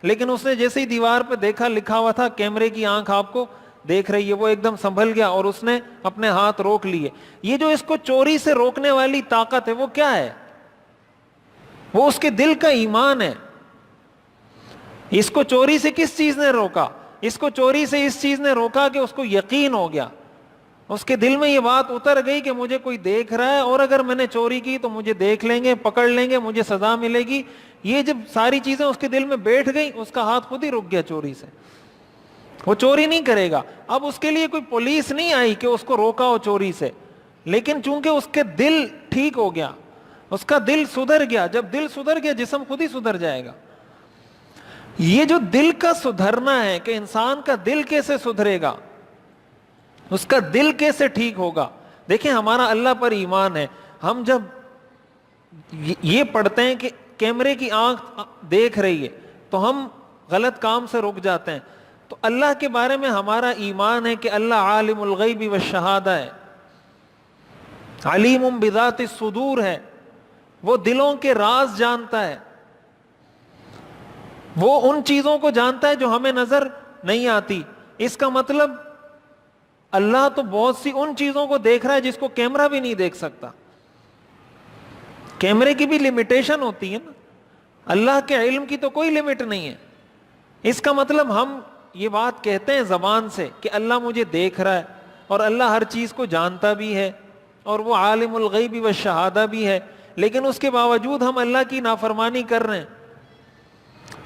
لیکن اس نے جیسے ہی دیوار پہ دیکھا لکھا ہوا تھا کیمرے کی آنکھ آپ کو دیکھ رہی ہے، وہ ایک دم سنبھل گیا اور اس نے اپنے ہاتھ روک لیے. یہ جو اس کو چوری سے روکنے والی طاقت ہے وہ کیا ہے؟ وہ اس کے دل کا ایمان ہے. اس کو چوری سے کس چیز نے روکا؟ اس کو چوری سے اس چیز نے روکا کہ اس کو یقین ہو گیا، اس کے دل میں یہ بات اتر گئی کہ مجھے کوئی دیکھ رہا ہے، اور اگر میں نے چوری کی تو مجھے دیکھ لیں گے، پکڑ لیں گے، مجھے سزا ملے گی. یہ جب ساری چیزیں اس کے دل میں بیٹھ گئی، اس کا ہاتھ خود ہی رک گیا چوری سے. وہ چوری نہیں کرے گا. اب اس کے لیے کوئی پولیس نہیں آئی کہ اس کو روکا ہو چوری سے، لیکن چونکہ اس کے دل ٹھیک ہو گیا، اس کا دل سدھر گیا. جب دل سدھر گیا جسم خود ہی سدھر جائے گا. یہ جو دل کا سدھرنا ہے کہ انسان کا دل کیسے سدھرے گا، اس کا دل کیسے ٹھیک ہوگا. دیکھیں، ہمارا اللہ پر ایمان ہے. ہم جب یہ پڑھتے ہیں کہ کیمرے کی آنکھ دیکھ رہی ہے تو ہم غلط کام سے رک جاتے ہیں. تو اللہ کے بارے میں ہمارا ایمان ہے کہ اللہ عالم الغیب والشہادہ ہے، علیم بذات الصدور ہے. وہ دلوں کے راز جانتا ہے، وہ ان چیزوں کو جانتا ہے جو ہمیں نظر نہیں آتی. اس کا مطلب اللہ تو بہت سی ان چیزوں کو دیکھ رہا ہے جس کو کیمرہ بھی نہیں دیکھ سکتا. کیمرے کی بھی لمیٹیشن ہوتی ہے نا، اللہ کے علم کی تو کوئی لمٹ نہیں ہے. اس کا مطلب ہم یہ بات کہتے ہیں زبان سے کہ اللہ مجھے دیکھ رہا ہے، اور اللہ ہر چیز کو جانتا بھی ہے، اور وہ عالم الغیب والشہادہ بھی ہے، لیکن اس کے باوجود ہم اللہ کی نافرمانی کر رہے ہیں.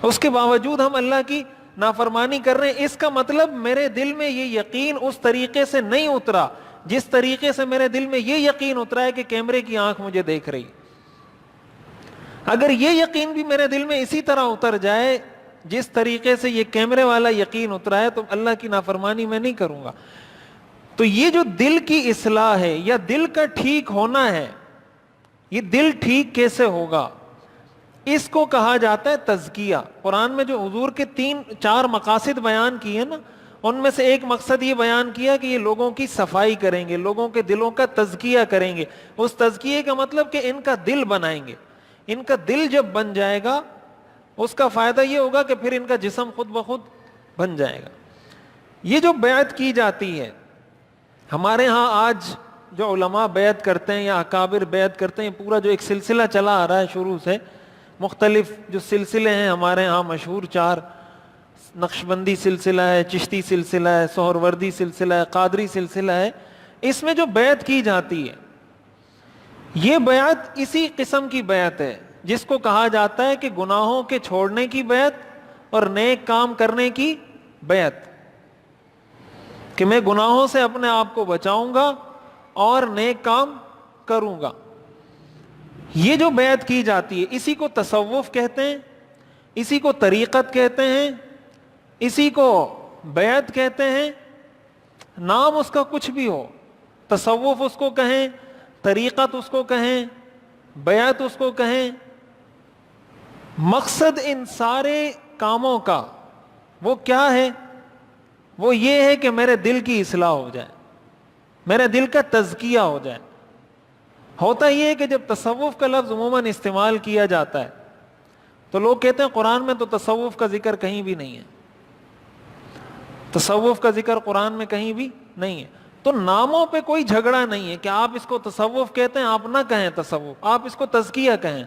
اس کے باوجود ہم اللہ کی نافرمانی کر رہے ہیں. اس کا مطلب میرے دل میں یہ یقین اس طریقے سے نہیں اترا جس طریقے سے میرے دل میں یہ یقین اترا ہے کہ کیمرے کی آنکھ مجھے دیکھ رہی. اگر یہ یقین بھی میرے دل میں اسی طرح اتر جائے جس طریقے سے یہ کیمرے والا یقین اترا ہے تو اللہ کی نافرمانی میں نہیں کروں گا. تو یہ جو دل کی اصلاح ہے یا دل کا ٹھیک ہونا ہے، یہ دل ٹھیک کیسے ہوگا؟ اس کو کہا جاتا ہے تزکیہ. قرآن میں جو حضور کے 3-4 مقاصد بیان کیے نا، ان میں سے ایک مقصد یہ بیان کیا کہ یہ لوگوں کی صفائی کریں گے، لوگوں کے دلوں کا تزکیہ کریں گے. اس تزکیے کا مطلب کہ ان کا دل بنائیں گے. ان کا دل جب بن جائے گا اس کا فائدہ یہ ہوگا کہ پھر ان کا جسم خود بخود بن جائے گا. یہ جو بیعت کی جاتی ہے ہمارے ہاں آج، جو علماء بیعت کرتے ہیں یا اکابر بیعت کرتے ہیں، پورا جو ایک سلسلہ چلا آ رہا ہے شروع سے، مختلف جو سلسلے ہیں ہمارے ہاں مشہور 4، نقشبندی سلسلہ ہے، چشتی سلسلہ ہے، سہروردی سلسلہ ہے، قادری سلسلہ ہے. اس میں جو بیعت کی جاتی ہے یہ بیعت اسی قسم کی بیعت ہے جس کو کہا جاتا ہے کہ گناہوں کے چھوڑنے کی بیعت اور نیک کام کرنے کی بیعت، کہ میں گناہوں سے اپنے آپ کو بچاؤں گا اور نیک کام کروں گا. یہ جو بیعت کی جاتی ہے اسی کو تصوف کہتے ہیں، اسی کو طریقت کہتے ہیں، اسی کو بیعت کہتے ہیں. نام اس کا کچھ بھی ہو، تصوف اس کو کہیں، طریقت اس کو کہیں، بیعت اس کو کہیں، مقصد ان سارے کاموں کا وہ کیا ہے؟ وہ یہ ہے کہ میرے دل کی اصلاح ہو جائے، میرے دل کا تزکیہ ہو جائے. ہوتا یہ ہے کہ جب تصوف کا لفظ عموماً استعمال کیا جاتا ہے تو لوگ کہتے ہیں قرآن میں تو تصوف کا ذکر کہیں بھی نہیں ہے، تصوف کا ذکر قرآن میں کہیں بھی نہیں ہے۔ تو ناموں پہ کوئی جھگڑا نہیں ہے کہ آپ اس کو تصوف کہتے ہیں، آپ نہ کہیں تصوف، آپ اس کو تزکیہ کہیں۔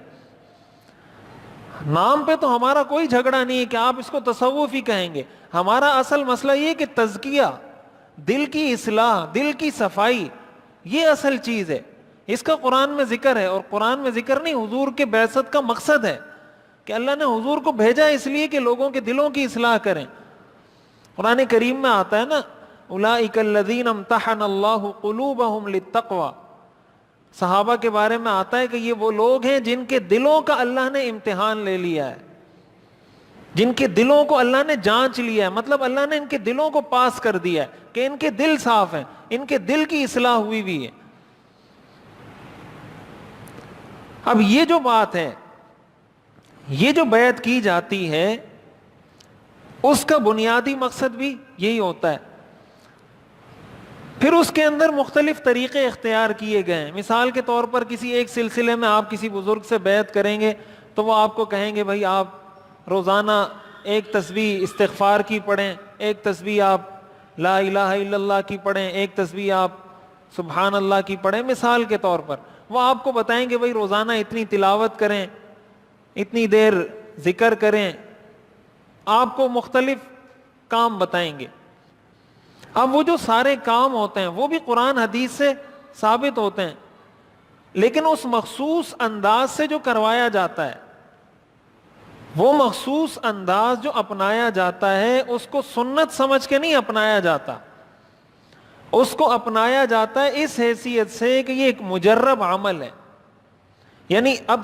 نام پہ تو ہمارا کوئی جھگڑا نہیں ہے کہ آپ اس کو تصوف ہی کہیں گے، ہمارا اصل مسئلہ یہ کہ تزکیہ، دل کی اصلاح، دل کی صفائی، یہ اصل چیز ہے، اس کا قرآن میں ذکر ہے۔ اور قرآن میں ذکر نہیں، حضور کے بعثت کا مقصد ہے کہ اللہ نے حضور کو بھیجا اس لیے کہ لوگوں کے دلوں کی اصلاح کریں۔ قرآن کریم میں آتا ہے نا، اولئک الذین امتحن اللہ قلوبہم للتقوی، صحابہ کے بارے میں آتا ہے کہ یہ وہ لوگ ہیں جن کے دلوں کا اللہ نے امتحان لے لیا ہے، جن کے دلوں کو اللہ نے جانچ لیا ہے، مطلب اللہ نے ان کے دلوں کو پاس کر دیا ہے کہ ان کے دل صاف ہیں، ان کے دل کی اصلاح ہوئی بھی ہے۔ اب یہ جو بات ہے، یہ جو بیعت کی جاتی ہے، اس کا بنیادی مقصد بھی یہی ہوتا ہے۔ پھر اس کے اندر مختلف طریقے اختیار کیے گئے ہیں۔ مثال کے طور پر کسی ایک سلسلے میں آپ کسی بزرگ سے بیعت کریں گے تو وہ آپ کو کہیں گے بھائی آپ روزانہ ایک تسبیح استغفار کی پڑھیں، ایک تسبیح آپ لا الہ الا اللہ کی پڑھیں، ایک تسبیح آپ سبحان اللہ کی پڑھیں، مثال کے طور پر وہ آپ کو بتائیں گے بھائی روزانہ اتنی تلاوت کریں، اتنی دیر ذکر کریں، آپ کو مختلف کام بتائیں گے۔ اب وہ جو سارے کام ہوتے ہیں وہ بھی قرآن حدیث سے ثابت ہوتے ہیں، لیکن اس مخصوص انداز سے جو کروایا جاتا ہے، وہ مخصوص انداز جو اپنایا جاتا ہے اس کو سنت سمجھ کے نہیں اپنایا جاتا، اس کو اپنایا جاتا ہے اس حیثیت سے کہ یہ ایک مجرب عمل ہے۔ یعنی اب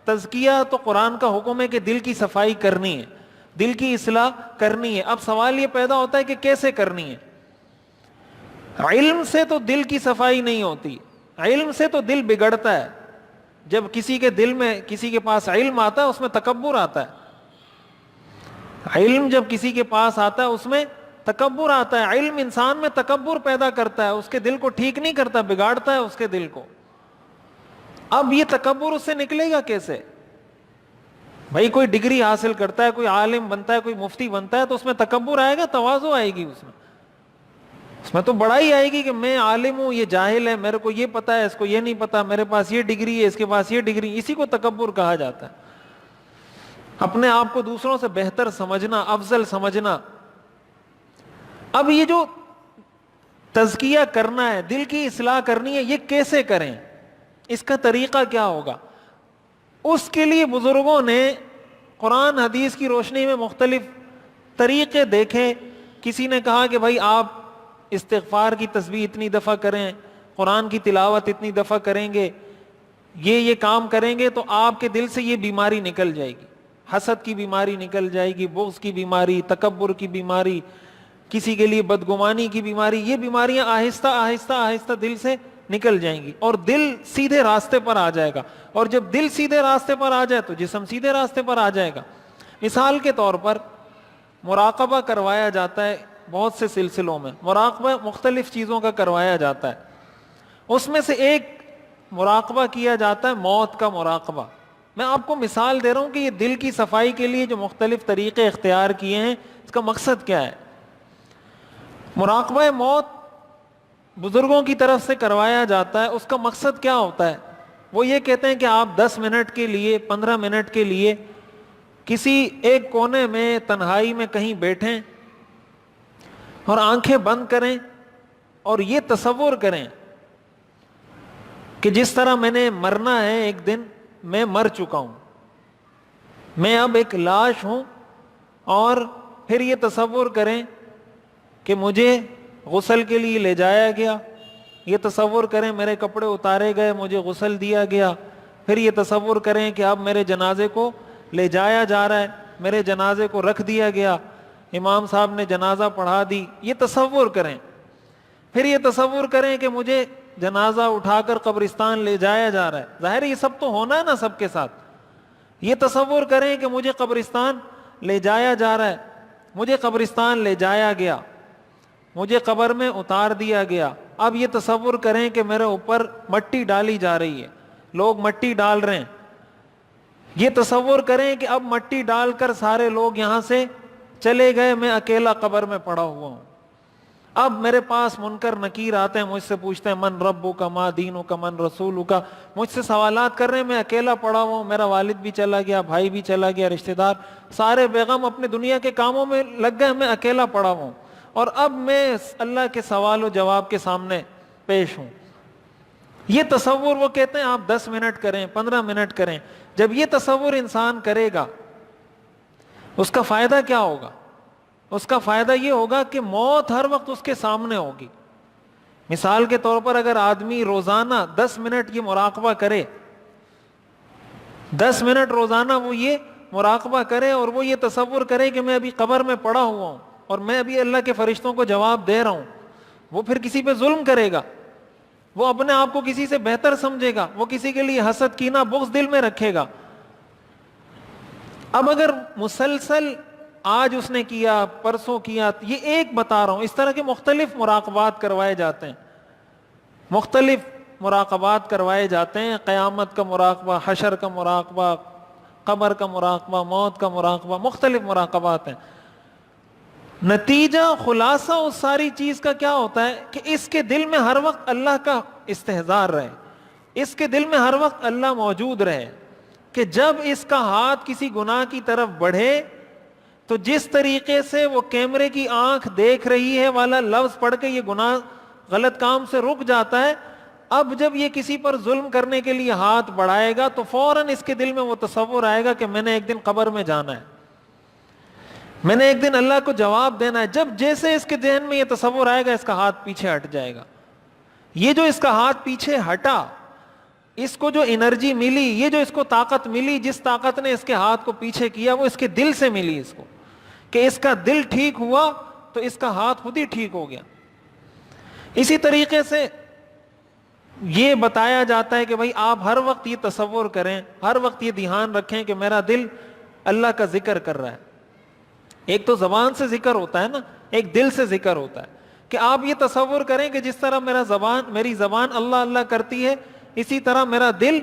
تزکیہ تو قرآن کا حکم ہے کہ دل کی صفائی کرنی ہے، دل کی اصلاح کرنی ہے۔ اب سوال یہ پیدا ہوتا ہے کہ کیسے کرنی ہے؟ علم سے تو دل کی صفائی نہیں ہوتی، علم سے تو دل بگڑتا ہے۔ جب کسی کے دل میں، کسی کے پاس علم آتا ہے اس میں تکبر آتا ہے، علم جب کسی کے پاس آتا ہے اس میں تکبر آتا ہے، علم انسان میں تکبر پیدا کرتا ہے، اس کے دل کو ٹھیک نہیں کرتا، بگاڑتا ہے اس کے دل کو۔ اب یہ تکبر اس سے نکلے گا کیسے؟ بھائی کوئی ڈگری حاصل کرتا ہے، کوئی عالم بنتا ہے، کوئی مفتی بنتا ہے تو اس میں تکبر آئے گا، تواضع آئے گی، اس میں تو بڑائی آئے گی کہ میں عالم ہوں، یہ جاہل ہے، میرے کو یہ پتا ہے، اس کو یہ نہیں پتا، میرے پاس یہ ڈگری ہے، اس کے پاس یہ ڈگری، اسی کو تکبر کہا جاتا ہے۔ اپنے آپ کو دوسروں سے بہتر سمجھنا، افضل سمجھنا۔ اب یہ جو تزکیہ کرنا ہے، دل کی اصلاح کرنی ہے، یہ کیسے کریں؟ اس کا طریقہ کیا ہوگا؟ اس کے لیے بزرگوں نے قرآن حدیث کی روشنی میں مختلف طریقے دیکھے۔ کسی نے کہا کہ بھائی آپ استغفار کی تسبیح اتنی دفعہ کریں، قرآن کی تلاوت اتنی دفعہ کریں گے، یہ کام کریں گے تو آپ کے دل سے یہ بیماری نکل جائے گی، حسد کی بیماری نکل جائے گی، بغض کی بیماری، تکبر کی بیماری، کسی کے لیے بدگمانی کی بیماری، یہ بیماریاں آہستہ آہستہ آہستہ دل سے نکل جائیں گی اور دل سیدھے راستے پر آ جائے گا۔ اور جب دل سیدھے راستے پر آ جائے تو جسم سیدھے راستے پر آ جائے گا۔ مثال کے طور پر مراقبہ کروایا جاتا ہے، بہت سے سلسلوں میں مراقبہ مختلف چیزوں کا کروایا جاتا ہے، اس میں سے ایک مراقبہ کیا جاتا ہے موت کا مراقبہ۔ میں آپ کو مثال دے رہا ہوں کہ یہ دل کی صفائی کے لیے جو مختلف طریقے اختیار کیے ہیں اس کا مقصد کیا ہے۔ مراقبہ موت بزرگوں کی طرف سے کروایا جاتا ہے، اس کا مقصد کیا ہوتا ہے؟ وہ یہ کہتے ہیں کہ آپ 10 منٹ کے لیے، 15 منٹ کے لیے کسی ایک کونے میں تنہائی میں کہیں بیٹھیں اور آنکھیں بند کریں اور یہ تصور کریں کہ جس طرح میں نے مرنا ہے، ایک دن میں مر چکا ہوں، میں اب ایک لاش ہوں، اور پھر یہ تصور کریں کہ مجھے غسل کے لیے لے جایا گیا، یہ تصور کریں میرے کپڑے اتارے گئے، مجھے غسل دیا گیا، پھر یہ تصور کریں کہ اب میرے جنازے کو لے جایا جا رہا ہے، میرے جنازے کو رکھ دیا گیا، امام صاحب نے جنازہ پڑھا دی، یہ تصور کریں۔ پھر یہ تصور کریں کہ مجھے جنازہ اٹھا کر قبرستان لے جایا جا رہا ہے، ظاہر یہ سب تو ہونا ہے نا سب کے ساتھ۔ یہ تصور کریں کہ مجھے قبرستان لے جایا جا رہا ہے، مجھے قبرستان لے جایا گیا، مجھے قبر میں اتار دیا گیا۔ اب یہ تصور کریں کہ میرے اوپر مٹی ڈالی جا رہی ہے، لوگ مٹی ڈال رہے ہیں. یہ تصور کریں کہ اب مٹی ڈال کر سارے لوگ یہاں سے چلے گئے, میں اکیلا قبر میں پڑا ہوا ہوں. اب میرے پاس منکر نکیر آتے ہیں, مجھ سے پوچھتے ہیں من ربک ما دینک من رسولک, مجھ سے سوالات کر رہے ہیں, میں اکیلا پڑا ہوا ہوں, میرا والد بھی چلا گیا, بھائی بھی چلا گیا, رشتہ دار سارے بیغم اپنے دنیا کے کاموں میں لگ گئے, میں اکیلا پڑا ہوا ہوں, اور اب میں اللہ کے سوال و جواب کے سامنے پیش ہوں. یہ تصور وہ کہتے ہیں آپ 10 منٹ کریں, 15 منٹ کریں. جب یہ تصور انسان کرے گا اس کا فائدہ کیا ہوگا؟ اس کا فائدہ یہ ہوگا کہ موت ہر وقت اس کے سامنے ہوگی. مثال کے طور پر اگر آدمی روزانہ 10 منٹ یہ مراقبہ کرے, 10 منٹ روزانہ وہ یہ مراقبہ کرے اور وہ یہ تصور کرے کہ میں ابھی قبر میں پڑا ہوا ہوں اور میں ابھی اللہ کے فرشتوں کو جواب دے رہا ہوں, وہ پھر کسی پہ ظلم کرے گا, وہ اپنے آپ کو کسی سے بہتر سمجھے گا, وہ کسی کے لیے حسد کینہ بغض دل میں رکھے گا. اب اگر مسلسل آج اس نے کیا, پرسوں کیا, یہ ایک بتا رہا ہوں, اس طرح کے مختلف مراقبات کروائے جاتے ہیں, مختلف مراقبات کروائے جاتے ہیں. قیامت کا مراقبہ, حشر کا مراقبہ, قبر کا مراقبہ, موت کا مراقبہ, مختلف مراقبات ہیں. نتیجہ خلاصہ اس ساری چیز کا کیا ہوتا ہے کہ اس کے دل میں ہر وقت اللہ کا استحضار رہے, اس کے دل میں ہر وقت اللہ موجود رہے, کہ جب اس کا ہاتھ کسی گناہ کی طرف بڑھے تو جس طریقے سے وہ کیمرے کی آنکھ دیکھ رہی ہے والا لفظ پڑھ کے یہ گناہ غلط کام سے رک جاتا ہے, اب جب یہ کسی پر ظلم کرنے کے لیے ہاتھ بڑھائے گا تو فوراً اس کے دل میں وہ تصور آئے گا کہ میں نے ایک دن قبر میں جانا ہے, میں نے ایک دن اللہ کو جواب دینا ہے. جب جیسے اس کے ذہن میں یہ تصور آئے گا اس کا ہاتھ پیچھے ہٹ جائے گا. یہ جو اس کا ہاتھ پیچھے ہٹا, اس کو جو انرجی ملی, یہ جو اس کو طاقت ملی, جس طاقت نے اس کے ہاتھ کو پیچھے کیا وہ اس کے دل سے ملی اس کو, کہ اس کا دل ٹھیک ہوا تو اس کا ہاتھ خود ہی ٹھیک ہو گیا. اسی طریقے سے یہ بتایا جاتا ہے کہ بھائی آپ ہر وقت یہ تصور کریں, ہر وقت یہ دھیان رکھیں کہ میرا دل اللہ کا ذکر کر رہا ہے. ایک تو زبان سے ذکر ہوتا ہے نا, ایک دل سے ذکر ہوتا ہے, کہ آپ یہ تصور کریں کہ جس طرح میری زبان اللہ اللہ کرتی ہے, اسی طرح میرا دل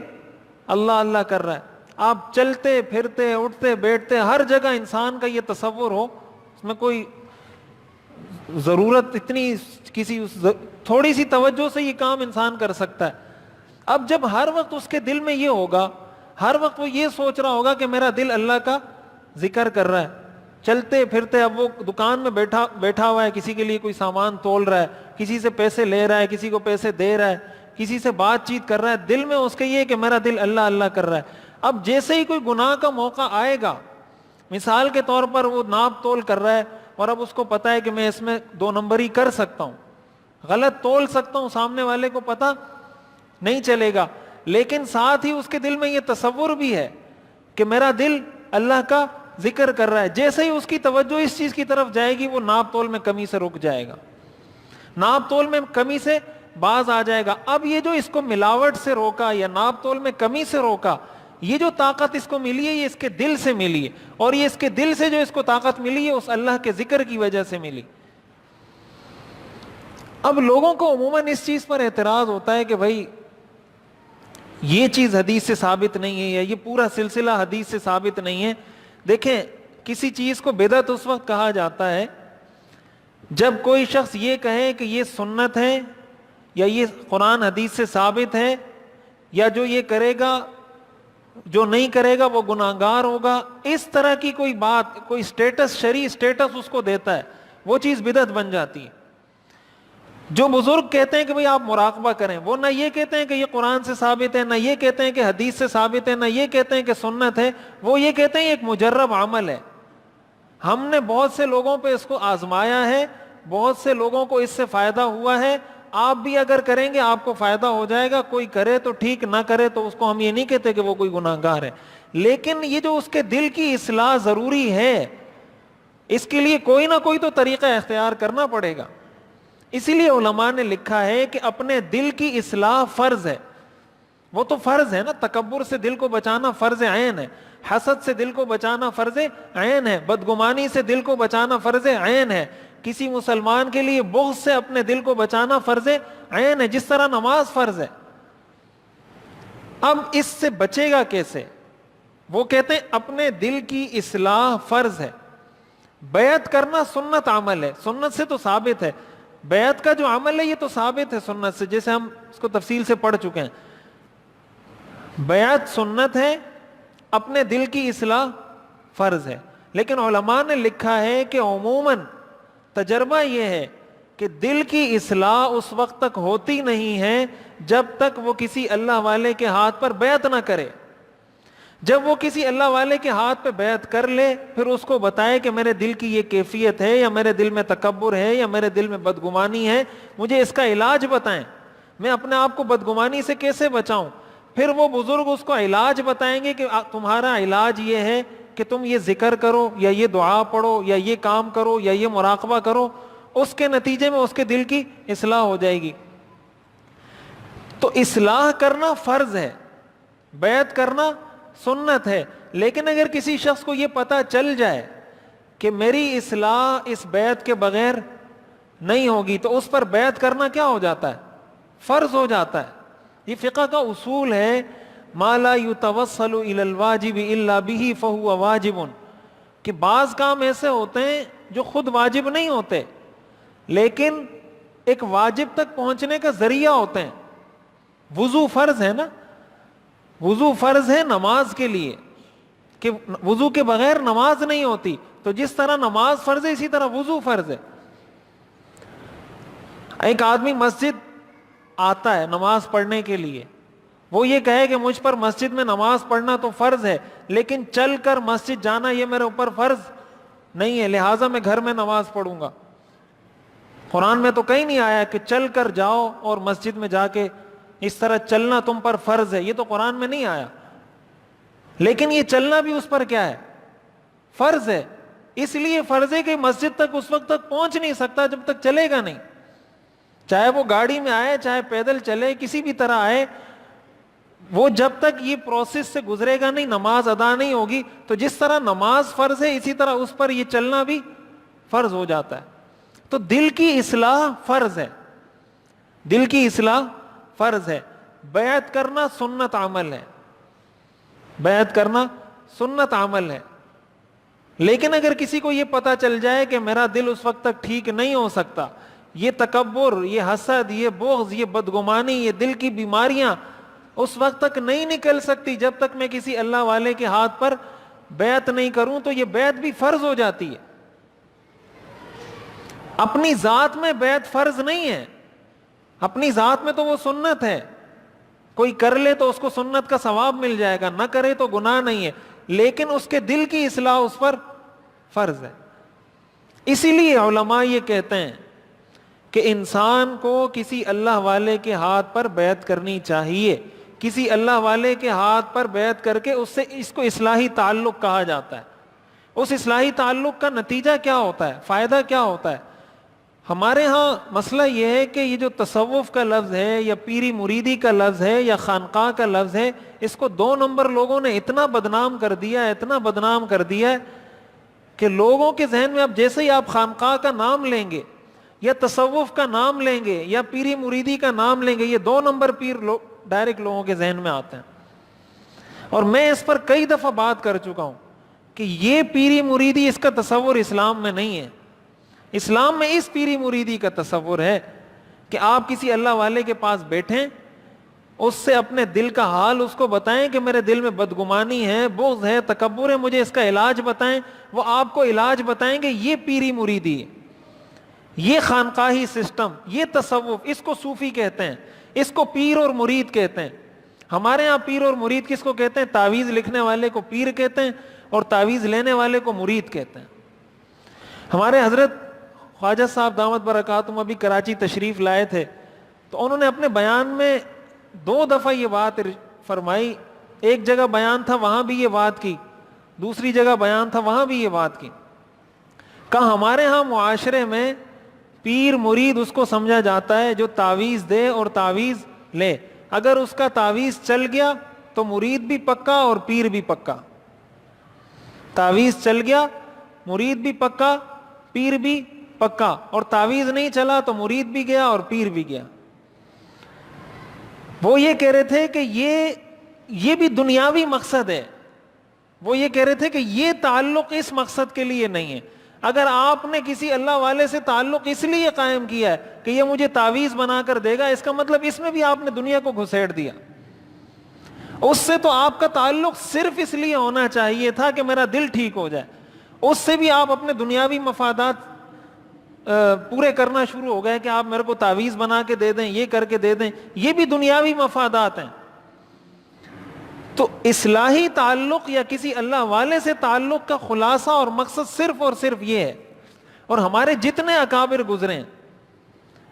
اللہ اللہ کر رہا ہے. آپ چلتے پھرتے اٹھتے بیٹھتے ہر جگہ انسان کا یہ تصور ہو, اس میں کوئی ضرورت اتنی کسی تھوڑی سی توجہ سے یہ کام انسان کر سکتا ہے. اب جب ہر وقت اس کے دل میں یہ ہوگا, ہر وقت وہ یہ سوچ رہا ہوگا کہ میرا دل اللہ کا ذکر کر رہا ہے, چلتے پھرتے, اب وہ دکان میں بیٹھا ہوا ہے, کسی کے لیے کوئی سامان تول رہا ہے, کسی سے پیسے لے رہا ہے, کسی کو پیسے دے رہا ہے, کسی سے بات چیت کر رہا ہے, دل میں اس کے یہ کہ میرا دل اللہ اللہ کر رہا ہے. اب جیسے ہی کوئی گناہ کا موقع آئے گا, مثال کے طور پر وہ ناپ تول کر رہا ہے اور اب اس کو پتا ہے کہ میں اس میں 2 نمبری کر سکتا ہوں, غلط تول سکتا ہوں, سامنے والے کو پتا نہیں چلے گا, لیکن ساتھ ہی اس کے دل میں یہ تصور بھی ہے کہ میرا دل اللہ کا ذکر کر رہا ہے. جیسے ہی اس کی توجہ اس چیز کی طرف جائے گی وہ ناپ تول میں کمی سے رک جائے گا, ناپ تول میں کمی سے باز آ جائے گا. اب یہ جو اس کو ملاوٹ سے روکا یا ناپ تول میں کمی سے روکا, یہ جو طاقت اس کو ملی ہے یہ اس کے دل سے ملی ہے, اور یہ اس کے دل سے جو اس کو طاقت ملی ہے اس اللہ کے ذکر کی وجہ سے ملی. اب لوگوں کو عموماً اس چیز پر اعتراض ہوتا ہے کہ بھائی یہ چیز حدیث سے ثابت نہیں ہے یا یہ پورا سلسلہ حدیث سے ثابت نہیں ہے. دیکھیں, کسی چیز کو بدعت اس وقت کہا جاتا ہے جب کوئی شخص یہ کہے کہ یہ سنت ہے یا یہ قرآن حدیث سے ثابت ہے, یا جو یہ کرے گا جو نہیں کرے گا وہ گناہگار ہوگا, اس طرح کی کوئی بات, کوئی سٹیٹس, شرعی سٹیٹس اس کو دیتا ہے, وہ چیز بدعت بن جاتی ہے. جو بزرگ کہتے ہیں کہ بھئی آپ مراقبہ کریں, وہ نہ یہ کہتے ہیں کہ یہ قرآن سے ثابت ہے, نہ یہ کہتے ہیں کہ حدیث سے ثابت ہے, نہ یہ کہتے ہیں کہ سنت ہے, وہ یہ کہتے ہیں ایک مجرب عمل ہے, ہم نے بہت سے لوگوں پہ اس کو آزمایا ہے, بہت سے لوگوں کو اس سے فائدہ ہوا ہے, آپ بھی اگر کریں گے آپ کو فائدہ ہو جائے گا, کوئی کرے تو ٹھیک, نہ کرے تو اس کو ہم یہ نہیں کہتے کہ وہ کوئی گناہگار ہے. لیکن یہ جو اس کے دل کی اصلاح ضروری ہے, اس کے لیے کوئی نہ کوئی تو طریقہ اختیار کرنا پڑے گا. اسی لیے علماء نے لکھا ہے کہ اپنے دل کی اصلاح فرض ہے, وہ تو فرض ہے نا, تکبر سے دل کو بچانا فرض عین ہے, حسد سے دل کو بچانا فرض عین ہے, بدگمانی سے دل کو بچانا فرض عین ہے, کسی مسلمان کے لیے بغض سے اپنے دل کو بچانا فرض عین ہے, جس طرح نماز فرض ہے. اب اس سے بچے گا کیسے؟ وہ کہتے ہیں اپنے دل کی اصلاح فرض ہے. بیعت کرنا سنت عمل ہے, سنت سے تو ثابت ہے. بیعت کا جو عمل ہے یہ تو ثابت ہے سنت سے, جیسے ہم اس کو تفصیل سے پڑھ چکے ہیں. بیعت سنت ہے, اپنے دل کی اصلاح فرض ہے. لیکن علماء نے لکھا ہے کہ عموماً تجربہ یہ ہے کہ دل کی اصلاح اس وقت تک ہوتی نہیں ہے جب تک وہ کسی اللہ والے کے ہاتھ پر بیعت نہ کرے. جب وہ کسی اللہ والے کے ہاتھ پہ بیعت کر لے, پھر اس کو بتائے کہ میرے دل کی یہ کیفیت ہے, یا میرے دل میں تکبر ہے, یا میرے دل میں بدگمانی ہے, مجھے اس کا علاج بتائیں, میں اپنے آپ کو بدگمانی سے کیسے بچاؤں. پھر وہ بزرگ اس کو علاج بتائیں گے کہ تمہارا علاج یہ ہے کہ تم یہ ذکر کرو, یا یہ دعا پڑھو, یا یہ کام کرو, یا یہ مراقبہ کرو. اس کے نتیجے میں اس کے دل کی اصلاح ہو جائے گی. تو اصلاح کرنا فرض ہے, بیعت کرنا سنت ہے. لیکن اگر کسی شخص کو یہ پتہ چل جائے کہ میری اصلاح اس بیعت کے بغیر نہیں ہوگی, تو اس پر بیعت کرنا کیا ہو جاتا ہے؟ فرض ہو جاتا ہے. یہ فقہ کا اصول ہے, ما لا يتوصل الى الواجب الا به فهو واجب, کہ بعض کام ایسے ہوتے ہیں جو خود واجب نہیں ہوتے لیکن ایک واجب تک پہنچنے کا ذریعہ ہوتے ہیں. وضو فرض ہے نا, وضو فرض ہے نماز کے لیے, کہ وضو کے بغیر نماز نہیں ہوتی. تو جس طرح نماز فرض ہے اسی طرح وضو فرض ہے. ایک آدمی مسجد آتا ہے نماز پڑھنے کے لیے, وہ یہ کہے کہ مجھ پر مسجد میں نماز پڑھنا تو فرض ہے, لیکن چل کر مسجد جانا یہ میرے اوپر فرض نہیں ہے, لہٰذا میں گھر میں نماز پڑھوں گا. قرآن میں تو کہیں نہیں آیا کہ چل کر جاؤ اور مسجد میں جا کے اس طرح چلنا تم پر فرض ہے, یہ تو قرآن میں نہیں آیا. لیکن یہ چلنا بھی اس پر کیا ہے؟ فرض ہے. اس لیے فرض ہے کہ مسجد تک اس وقت تک پہنچ نہیں سکتا جب تک چلے گا نہیں, چاہے وہ گاڑی میں آئے, چاہے پیدل چلے, کسی بھی طرح آئے, وہ جب تک یہ پروسیس سے گزرے گا نہیں نماز ادا نہیں ہوگی. تو جس طرح نماز فرض ہے اسی طرح اس پر یہ چلنا بھی فرض ہو جاتا ہے. تو دل کی اصلاح فرض ہے, دل کی اصلاح فرض ہے. بیعت کرنا سنت عمل ہے, بیعت کرنا سنت عمل ہے. لیکن اگر کسی کو یہ پتا چل جائے کہ میرا دل اس وقت تک ٹھیک نہیں ہو سکتا, یہ تکبر, یہ حسد, یہ بغض, یہ بدگمانی, یہ دل کی بیماریاں اس وقت تک نہیں نکل سکتی جب تک میں کسی اللہ والے کے ہاتھ پر بیعت نہیں کروں, تو یہ بیعت بھی فرض ہو جاتی ہے. اپنی ذات میں بیعت فرض نہیں ہے, اپنی ذات میں تو وہ سنت ہے. کوئی کر لے تو اس کو سنت کا ثواب مل جائے گا, نہ کرے تو گناہ نہیں ہے, لیکن اس کے دل کی اصلاح اس پر فرض ہے. اسی لیے علماء یہ کہتے ہیں کہ انسان کو کسی اللہ والے کے ہاتھ پر بیعت کرنی چاہیے. کسی اللہ والے کے ہاتھ پر بیعت کر کے اس سے اس کو اصلاحی تعلق کہا جاتا ہے. اس اصلاحی تعلق کا نتیجہ کیا ہوتا ہے, فائدہ کیا ہوتا ہے؟ ہمارے ہاں مسئلہ یہ ہے کہ یہ جو تصوف کا لفظ ہے, یا پیری مریدی کا لفظ ہے, یا خانقاہ کا لفظ ہے, اس کو 2 نمبر لوگوں نے اتنا بدنام کر دیا, اتنا بدنام کر دیا کہ لوگوں کے ذہن میں اب جیسے ہی آپ خانقاہ کا نام لیں گے, یا تصوف کا نام لیں گے, یا پیری مریدی کا نام لیں گے, یہ 2 نمبر پیر ڈائریکٹ لوگوں کے ذہن میں آتے ہیں. اور میں اس پر کئی دفعہ بات کر چکا ہوں کہ یہ پیری مریدی, اس کا تصور اسلام میں نہیں ہے. اسلام میں اس پیری مریدی کا تصور ہے کہ آپ کسی اللہ والے کے پاس بیٹھیں, اس سے اپنے دل کا حال اس کو بتائیں کہ میرے دل میں بدگمانی ہے, بغض ہے, تکبر ہے, مجھے اس کا علاج بتائیں. وہ آپ کو علاج بتائیں گے. یہ پیری مریدی ہے, یہ خانقاہی سسٹم, یہ تصوف, اس کو صوفی کہتے ہیں, اس کو پیر اور مرید کہتے ہیں. ہمارے ہاں پیر اور مرید کس کو کہتے ہیں؟ تعویذ لکھنے والے کو پیر کہتے ہیں, اور تعویذ لینے والے کو مرید کہتے ہیں. ہمارے حضرت خواجہ صاحب دامت برکاتہم ابھی کراچی تشریف لائے تھے, تو انہوں نے اپنے بیان میں 2 دفعہ یہ بات فرمائی. ایک جگہ بیان تھا وہاں بھی یہ بات کی, دوسری جگہ بیان تھا وہاں بھی یہ بات کی. کہا ہمارے ہاں معاشرے میں پیر مرید اس کو سمجھا جاتا ہے جو تعویذ دے اور تعویذ لے. اگر اس کا تعویذ چل گیا تو مرید بھی پکا اور پیر بھی پکا. تعویذ چل گیا مرید بھی پکا, پیر بھی پکا, اور تعویذ نہیں چلا تو مرید بھی گیا اور پیر بھی گیا. وہ یہ کہہ رہے تھے کہ یہ یہ بھی دنیاوی مقصد ہے. وہ یہ کہہ رہے تھے کہ یہ تعلق اس مقصد کے لیے نہیں ہے. اگر آپ نے کسی اللہ والے سے تعلق اس لیے قائم کیا ہے کہ یہ مجھے تعویذ بنا کر دے گا, اس کا مطلب اس میں بھی آپ نے دنیا کو گھسیٹ دیا. اس سے تو آپ کا تعلق صرف اس لیے ہونا چاہیے تھا کہ میرا دل ٹھیک ہو جائے. اس سے بھی آپ اپنے دنیاوی مفادات پورے کرنا شروع ہو گئے کہ آپ میرے کو تعویذ بنا کے دے دیں, یہ کر کے دے دیں. یہ بھی دنیاوی مفادات ہیں. تو اصلاحی تعلق یا کسی اللہ والے سے تعلق کا خلاصہ اور مقصد صرف اور صرف یہ ہے. اور ہمارے جتنے اکابر گزرے ہیں,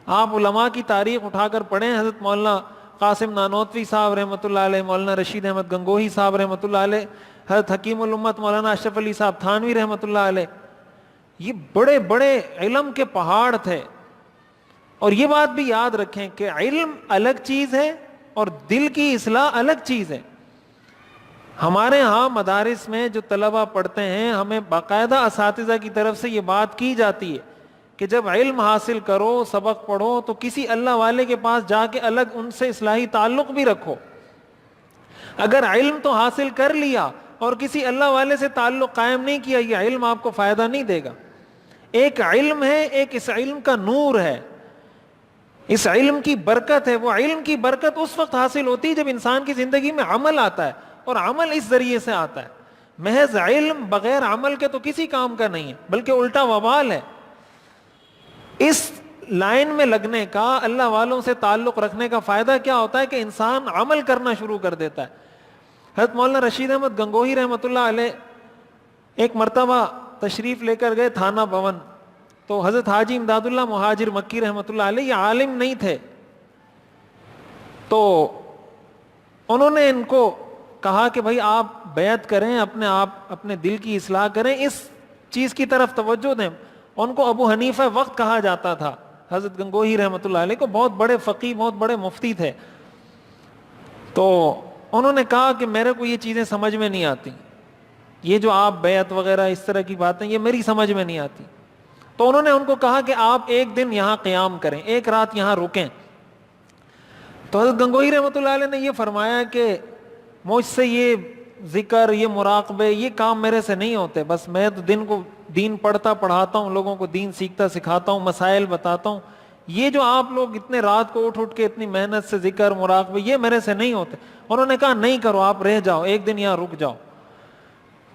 آپ علماء کی تاریخ اٹھا کر پڑھیں, حضرت مولانا قاسم نانوتوی صاحب رحمۃ اللہ علیہ, مولانا رشید احمد گنگوہی صاحب رحمۃ اللہ علیہ, حضرت حکیم الامت مولانا اشرف علی صاحب تھانوی رحمۃ اللہ علیہ, یہ بڑے بڑے علم کے پہاڑ تھے. اور یہ بات بھی یاد رکھیں کہ علم الگ چیز ہے اور دل کی اصلاح الگ چیز ہے. ہمارے ہاں مدارس میں جو طلبہ پڑھتے ہیں, ہمیں باقاعدہ اساتذہ کی طرف سے یہ بات کی جاتی ہے کہ جب علم حاصل کرو, سبق پڑھو, تو کسی اللہ والے کے پاس جا کے الگ ان سے اصلاحی تعلق بھی رکھو. اگر علم تو حاصل کر لیا اور کسی اللہ والے سے تعلق قائم نہیں کیا, یہ علم آپ کو فائدہ نہیں دے گا. ایک علم ہے, ایک اس علم کا نور ہے, اس علم کی برکت ہے. وہ علم کی برکت اس وقت حاصل ہوتی ہے جب انسان کی زندگی میں عمل آتا ہے, اور عمل اس ذریعے سے آتا ہے. محض علم بغیر عمل کے تو کسی کام کا نہیں ہے, بلکہ الٹا وبال ہے. اس لائن میں لگنے کا, اللہ والوں سے تعلق رکھنے کا فائدہ کیا ہوتا ہے کہ انسان عمل کرنا شروع کر دیتا ہے. حضرت مولانا رشید احمد گنگوہی رحمۃ اللہ علیہ ایک مرتبہ تشریف لے کر گئے تھانہ بھون, تو حضرت حاجی امداد اللہ مہاجر مکی رحمۃ اللہ علیہ, یہ عالم نہیں تھے, تو انہوں نے ان کو کہا کہ بھائی آپ بیعت کریں, اپنے آپ اپنے دل کی اصلاح کریں, اس چیز کی طرف توجہ دیں. ان کو ابو حنیفہ وقت کہا جاتا تھا. حضرت گنگوہی رحمۃ اللہ علیہ کو بہت بڑے فقیہ, بہت بڑے مفتی تھے. تو انہوں نے کہا کہ میرے کو یہ چیزیں سمجھ میں نہیں آتی, یہ جو آپ بیعت وغیرہ اس طرح کی باتیں, یہ میری سمجھ میں نہیں آتی. تو انہوں نے ان کو کہا کہ آپ ایک دن یہاں قیام کریں, ایک رات یہاں رکیں. تو حضرت گنگوہی رحمۃ اللہ علیہ نے یہ فرمایا کہ مجھ سے یہ ذکر, یہ مراقبے, یہ کام میرے سے نہیں ہوتے. بس میں تو دن کو دین پڑھتا پڑھاتا ہوں, لوگوں کو دین سیکھتا سکھاتا ہوں, مسائل بتاتا ہوں. یہ جو آپ لوگ اتنے رات کو اٹھ کے اتنی محنت سے ذکر مراقبے, یہ میرے سے نہیں ہوتے. انہوں نے کہا نہیں کرو, آپ رہ جاؤ, ایک دن یہاں رک جاؤ.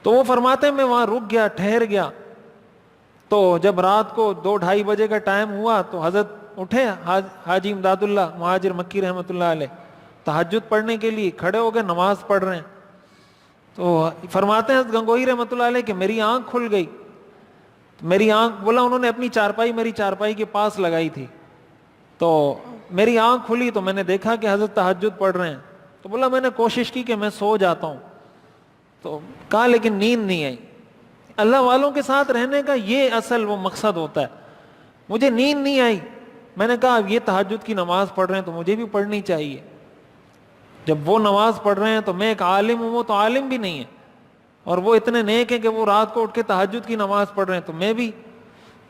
تو وہ فرماتے ہیں میں وہاں رک گیا, ٹھہر گیا. تو جب رات کو 2-2:30 بجے کا ٹائم ہوا تو حضرت اٹھے, حاجی امداد اللہ مہاجر مکی رحمۃ اللہ علیہ, تہجد پڑھنے کے لیے کھڑے ہو گئے, نماز پڑھ رہے ہیں. تو فرماتے ہیں حضرت گنگوہی رحمۃ اللہ علیہ کہ میری آنکھ کھل گئی. میری آنکھ, بولا انہوں نے اپنی چارپائی میری چارپائی کے پاس لگائی تھی, تو میری آنکھ کھلی تو میں نے دیکھا کہ حضرت تہجد پڑھ رہے ہیں. تو بولا میں نے کوشش کی کہ میں سو جاتا ہوں, تو کہا لیکن نیند نہیں آئی. اللہ والوں کے ساتھ رہنے کا یہ اصل وہ مقصد ہوتا ہے. مجھے نیند نہیں آئی, میں نے کہا یہ تہجد کی نماز پڑھ رہے ہیں تو مجھے بھی پڑھنی چاہیے. جب وہ نماز پڑھ رہے ہیں تو میں ایک عالم ہوں, وہ تو عالم بھی نہیں ہے, اور وہ اتنے نیک ہیں کہ وہ رات کو اٹھ کے تہجد کی نماز پڑھ رہے ہیں, تو میں بھی.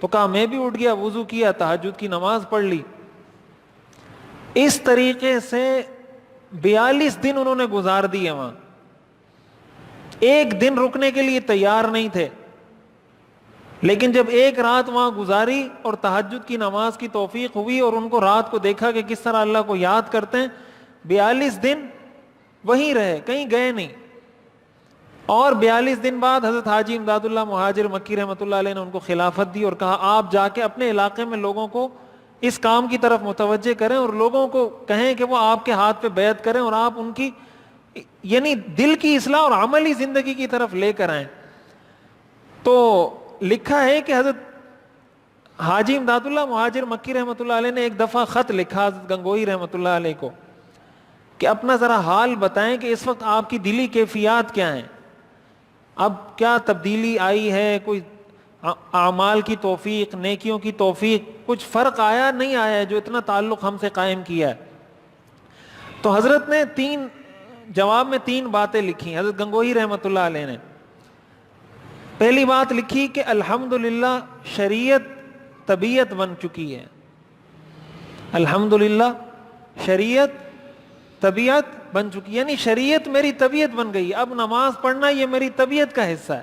تو کہا میں بھی اٹھ گیا, وضو کیا, تہجد کی نماز پڑھ لی. اس طریقے سے 42 دن انہوں نے گزار دیے وہاں. ایک دن رکنے کے لیے تیار نہیں تھے, لیکن جب ایک رات وہاں گزاری اور تہجد کی نماز کی توفیق ہوئی اور ان کو رات کو دیکھا کہ کس طرح اللہ کو یاد کرتے ہیں, 42 دن وہیں رہے, کہیں گئے نہیں. اور 42 دن بعد حضرت حاجی امداد اللہ مہاجر مکی رحمۃ اللہ علیہ نے ان کو خلافت دی اور کہا آپ جا کے اپنے علاقے میں لوگوں کو اس کام کی طرف متوجہ کریں اور لوگوں کو کہیں کہ وہ آپ کے ہاتھ پہ بیعت کریں اور آپ ان کی یعنی دل کی اصلاح اور عملی زندگی کی طرف لے کر آئیں. تو لکھا ہے کہ حضرت حاجی امداد اللہ مہاجر مکی رحمۃ اللہ علیہ نے ایک دفعہ خط لکھا حضرت گنگوہی رحمۃ اللہ علیہ کو کہ اپنا ذرا حال بتائیں کہ اس وقت آپ کی دلی کیفیات کیا ہیں, اب کیا تبدیلی آئی ہے, کوئی اعمال کی توفیق, نیکیوں کی توفیق, کچھ فرق آیا نہیں آیا ہے جو اتنا تعلق ہم سے قائم کیا ہے. تو حضرت نے جواب میں 3 باتیں لکھی حضرت گنگوہی رحمۃ اللہ علیہ نے. پہلی بات لکھی کہ الحمدللہ شریعت طبیعت بن چکی ہے. الحمدللہ شریعت طبیعت بن چکی، یعنی شریعت میری طبیعت بن گئی. اب نماز پڑھنا یہ میری طبیعت کا حصہ ہے،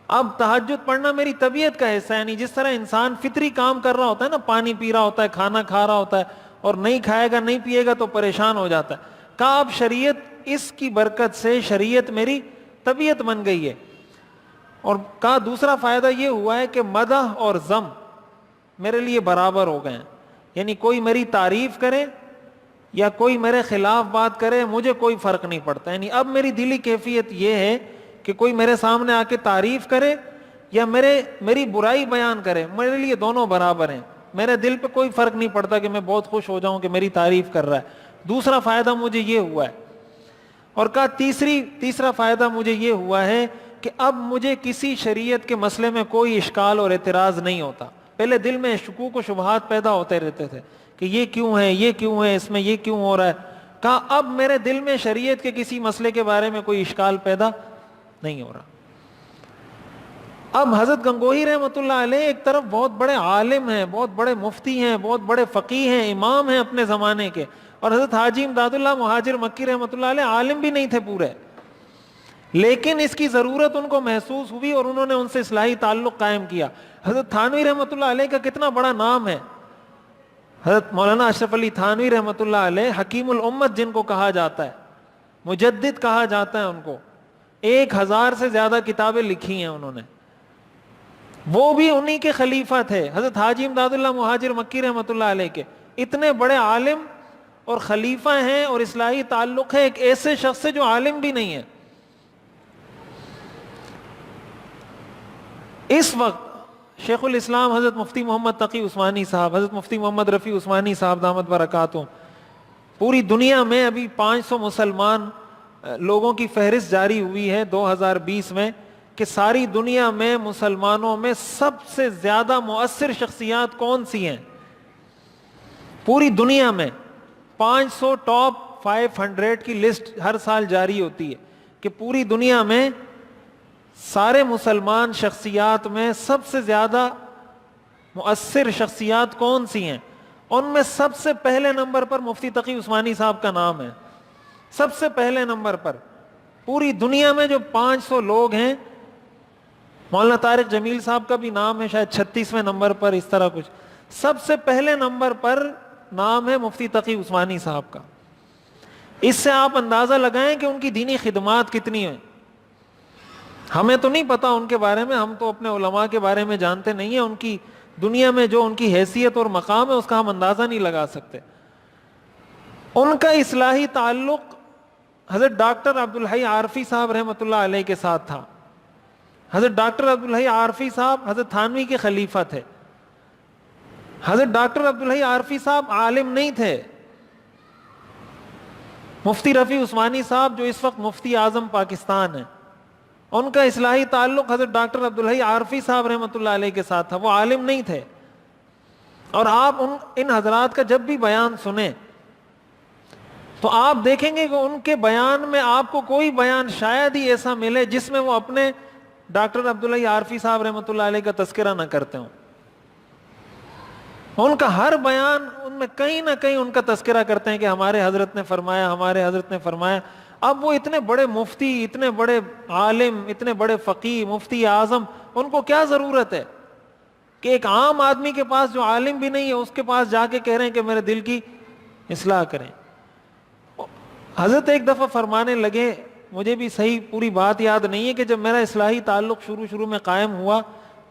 اب تہجد پڑھنا میری طبیعت کا حصہ ہے. یعنی جس طرح انسان فطری کام کر رہا ہوتا ہے نا، پانی پی رہا ہوتا ہے، کھانا کھا رہا ہوتا ہے، اور نہیں کھائے گا نہیں پیے گا تو پریشان ہو جاتا ہے. کہا اب شریعت، اس کی برکت سے شریعت میری طبیعت بن گئی ہے. اور کہا دوسرا فائدہ یہ ہوا ہے کہ مدح اور ذم میرے لیے برابر ہو گئے ہیں. یعنی کوئی میری تعریف کرے یا کوئی میرے خلاف بات کرے، مجھے کوئی فرق نہیں پڑتا. یعنی اب میری دلی کیفیت یہ ہے کہ کوئی میرے سامنے آ کے تعریف کرے یا میری برائی بیان کرے، میرے لیے دونوں برابر ہیں. میرے دل پہ کوئی فرق نہیں پڑتا کہ میں بہت خوش ہو جاؤں کہ میری تعریف کر رہا ہے. دوسرا فائدہ مجھے یہ ہوا ہے. اور کہا تیسرا فائدہ مجھے یہ ہوا ہے کہ اب مجھے کسی شریعت کے مسئلے میں کوئی اشکال اور اعتراض نہیں ہوتا. پہلے دل میں شکوک و شبہات پیدا ہوتے رہتے تھے کہ یہ کیوں ہے، یہ کیوں ہے، اس میں یہ کیوں ہو رہا ہے. کہا اب میرے دل میں شریعت کے کسی مسئلے کے بارے میں کوئی اشکال پیدا نہیں ہو رہا. اب حضرت گنگوہی رحمۃ اللہ علیہ ایک طرف بہت بڑے عالم ہیں، بہت بڑے مفتی ہیں، بہت بڑے فقیہ ہیں، امام ہیں اپنے زمانے کے، اور حضرت حاجی امداد اللہ مہاجر مکی رحمۃ اللہ علیہ عالم بھی نہیں تھے پورے، لیکن اس کی ضرورت ان کو محسوس ہوئی اور انہوں نے ان سے اصلاحی تعلق قائم کیا. حضرت تھانوی رحمۃ اللہ علیہ کا کتنا بڑا نام ہے. حضرت مولانا اشرف علی تھانوی رحمۃ اللہ علیہ حکیم الامت جن کو کہا جاتا ہے، مجدد کہا جاتا ہے ان کو. 1000 سے زیادہ کتابیں لکھی ہیں انہوں نے، وہ بھی انہی کے خلیفہ تھے. حضرت حاجی امداد اللہ مہاجر مکی رحمۃ اللہ علیہ کے اتنے بڑے عالم اور خلیفہ ہیں، اور اصلاحی تعلق ہے ایک ایسے شخص سے جو عالم بھی نہیں ہے. اس وقت شیخ الاسلام حضرت مفتی محمد تقی عثمانی صاحب، حضرت مفتی محمد رفیع عثمانی صاحب دامت برکاتہم، پوری دنیا میں ابھی 500 مسلمان لوگوں کی فہرست جاری ہوئی ہے 2020 میں کہ ساری دنیا میں مسلمانوں میں سب سے زیادہ مؤثر شخصیات کون سی ہیں. پوری دنیا میں 500 ٹاپ 500 کی لسٹ ہر سال جاری ہوتی ہے کہ پوری دنیا میں سارے مسلمان شخصیات میں سب سے زیادہ مؤثر شخصیات کون سی ہیں. ان میں سب سے پہلے نمبر پر مفتی تقی عثمانی صاحب کا نام ہے. سب سے پہلے نمبر پر پوری دنیا میں جو 500 لوگ ہیں، مولانا طارق جمیل صاحب کا بھی نام ہے شاید 36ویں نمبر پر، اس طرح کچھ. سب سے پہلے نمبر پر نام ہے مفتی تقی عثمانی صاحب کا. اس سے آپ اندازہ لگائیں کہ ان کی دینی خدمات کتنی ہیں. ہمیں تو نہیں پتا ان کے بارے میں، ہم تو اپنے علماء کے بارے میں جانتے نہیں ہیں، ان کی دنیا میں جو ان کی حیثیت اور مقام ہے اس کا ہم اندازہ نہیں لگا سکتے. ان کا اصلاحی تعلق حضرت ڈاکٹر عبدالحی عارفی صاحب رحمۃ اللہ علیہ کے ساتھ تھا. حضرت ڈاکٹر عبدالحی عارفی صاحب حضرت تھانوی کے خلیفہ تھے. حضرت ڈاکٹر عبدالحی عارفی صاحب عالم نہیں تھے. مفتی رفیع عثمانی صاحب جو اس وقت مفتی اعظم پاکستان ہیں، ان کا اصلاحی تعلق حضرت ڈاکٹر عبدالحی عارفی صاحب رحمۃ اللہ علیہ کے ساتھ تھا. وہ عالم نہیں تھے. اور آپ ان حضرات کا جب بھی بیان سنیں تو آپ دیکھیں گے کہ ان کے بیان میں آپ کو کوئی بیان شاید ہی ایسا ملے جس میں وہ اپنے ڈاکٹر عبدالحی عارفی صاحب رحمۃ اللہ علیہ کا تذکرہ نہ کرتے ہوں. ان کا ہر بیان ان میں کہیں نہ کہیں ان کا تذکرہ کرتے ہیں کہ ہمارے حضرت نے فرمایا، ہمارے حضرت نے فرمایا. اب وہ اتنے بڑے مفتی، اتنے بڑے عالم، اتنے بڑے فقیہ، مفتی اعظم، ان کو کیا ضرورت ہے کہ ایک عام آدمی کے پاس جو عالم بھی نہیں ہے اس کے پاس جا کے کہہ رہے ہیں کہ میرے دل کی اصلاح کریں. حضرت ایک دفعہ فرمانے لگے، مجھے بھی صحیح پوری بات یاد نہیں ہے، کہ جب میرا اصلاحی تعلق شروع میں قائم ہوا،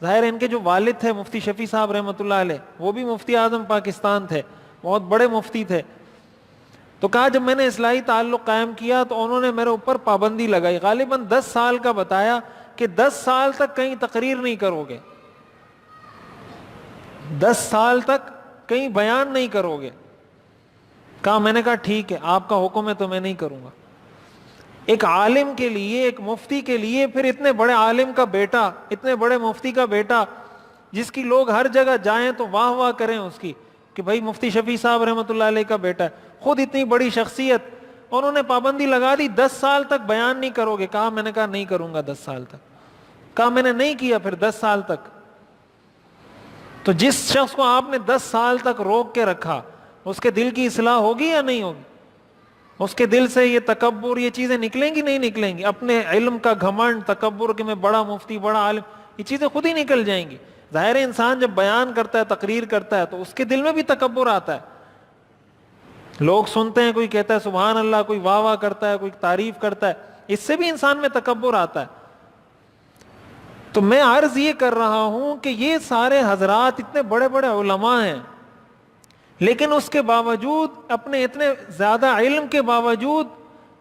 ظاہر ان کے جو والد تھے مفتی شفیع صاحب رحمۃ اللہ علیہ، وہ بھی مفتی اعظم پاکستان تھے، بہت بڑے مفتی تھے. تو کہا جب میں نے اصلاحی تعلق قائم کیا تو انہوں نے میرے اوپر پابندی لگائی، غالباً 10 سال کا بتایا کہ 10 سال تک کہیں تقریر نہیں کرو گے، 10 سال تک کہیں بیان نہیں کرو گے. کہا، میں نے کہا ٹھیک ہے، آپ کا حکم ہے تو میں نہیں کروں گا. ایک عالم کے لیے، ایک مفتی کے لیے، پھر اتنے بڑے عالم کا بیٹا، اتنے بڑے مفتی کا بیٹا، جس کی لوگ ہر جگہ جائیں تو واہ واہ کریں اس کی کہ بھائی مفتی شفیع صاحب رحمۃ اللہ علیہ کا بیٹا ہے، خود اتنی بڑی شخصیت، انہوں نے پابندی لگا دی 10 سال تک بیان نہیں کرو گے. کہا، میں نے کہا نہیں کروں گا 10 سال تک. کہا، میں نے نہیں کیا پھر 10 سال تک. تو جس شخص کو آپ نے 10 سال تک روک کے رکھا، اس کے دل کی اصلاح ہوگی یا نہیں ہوگی؟ اس کے دل سے یہ تکبر، یہ چیزیں نکلیں گی نہیں نکلیں گی؟ اپنے علم کا گھمنڈ، تکبر کہ میں بڑا مفتی، بڑا عالم، یہ چیزیں خود ہی نکل جائیں گی۔ ظاہر ہے انسان جب بیان کرتا ہے، تقریر کرتا ہے، تو اس کے دل میں بھی تکبر آتا ہے۔ لوگ سنتے ہیں، کوئی کہتا ہے سبحان اللہ، کوئی واہ واہ کرتا ہے، کوئی تعریف کرتا ہے، اس سے بھی انسان میں تکبر آتا ہے۔ تو میں عرض یہ کر رہا ہوں کہ یہ سارے حضرات اتنے بڑے بڑے علماء ہیں، لیکن اس کے باوجود، اپنے اتنے زیادہ علم کے باوجود،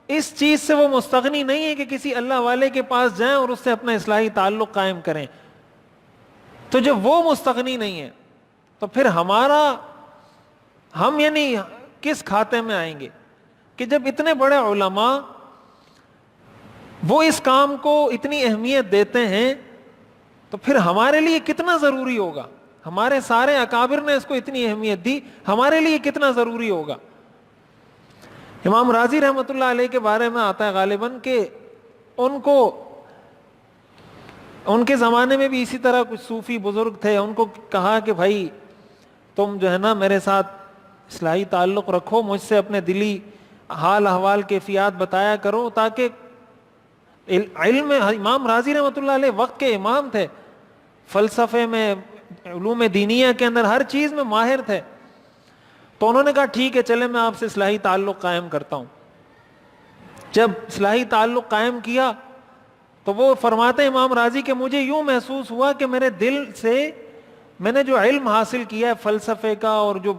اس چیز سے وہ مستغنی نہیں ہے کہ کسی اللہ والے کے پاس جائیں اور اس سے اپنا اصلاحی تعلق قائم کریں۔ تو جب وہ مستغنی نہیں ہے تو پھر ہم یعنی کس کھاتے میں آئیں گے؟ کہ جب اتنے بڑے علماء وہ اس کام کو اتنی اہمیت دیتے ہیں تو پھر ہمارے لیے کتنا ضروری ہوگا؟ ہمارے سارے اکابر نے اس کو اتنی اہمیت دی، ہمارے لیے کتنا ضروری ہوگا؟ امام راضی رحمۃ اللہ علیہ کے بارے میں آتا ہے غالباً کہ ان کے زمانے میں بھی اسی طرح کچھ صوفی بزرگ تھے، ان کو کہا کہ بھائی تم جو ہے نا میرے ساتھ اصلاحی تعلق رکھو، مجھ سے اپنے دلی حال احوال کیفیات بتایا کرو، تاکہ علم امام راضی رحمۃ اللہ علیہ وقت کے امام تھے، فلسفے میں، علوم دینیہ کے اندر ہر چیز میں ماہر تھے۔ تو انہوں نے کہا ٹھیک ہے، چلے میں آپ سے اصلاحی تعلق قائم کرتا ہوں۔ جب اصلاحی تعلق قائم کیا تو وہ فرماتے ہیں امام راضی کہ مجھے یوں محسوس ہوا کہ میرے دل سے میں نے جو علم حاصل کیا ہے فلسفے کا اور جو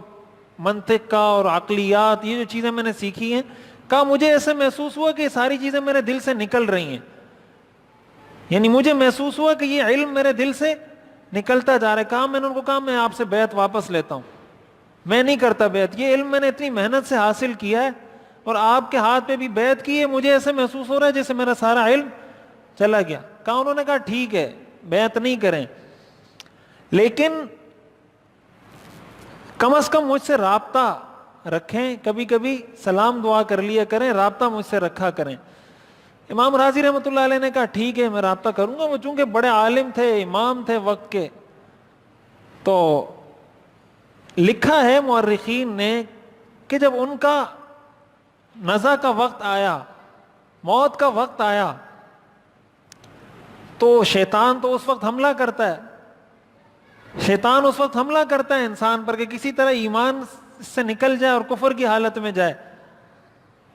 منطق کا اور عقلیات، یہ جو چیزیں میں نے سیکھی ہیں، کہا مجھے ایسے محسوس ہوا کہ یہ ساری چیزیں میرے دل سے نکل رہی ہیں، یعنی مجھے محسوس ہوا کہ یہ علم میرے دل سے نکلتا جا رہا ہے۔ کہا میں نے ان کو کہا میں آپ سے بیعت واپس لیتا ہوں، میں نہیں کرتا بیعت، یہ علم میں نے اتنی محنت سے حاصل کیا ہے اور آپ کے ہاتھ پہ بھی بیعت کی ہے، مجھے ایسے محسوس ہو رہا ہے جیسے میرا سارا علم چلا گیا۔ کہا انہوں نے کہا ٹھیک ہے، بیعت نہیں کریں، لیکن کم از کم مجھ سے رابطہ رکھیں، کبھی کبھی سلام دعا کر لیا کریں، رابطہ مجھ سے رکھا کریں۔ امام راضی رحمۃ اللہ علیہ نے کہا ٹھیک ہے میں رابطہ کروں گا۔ وہ چونکہ بڑے عالم تھے، امام تھے وقت کے، تو لکھا ہے مورخین نے کہ جب ان کا نزع کا وقت آیا، موت کا وقت آیا، تو شیطان تو اس وقت حملہ کرتا ہے، شیطان اس وقت حملہ کرتا ہے انسان پر کہ کسی طرح ایمان سے نکل جائے اور کفر کی حالت میں جائے۔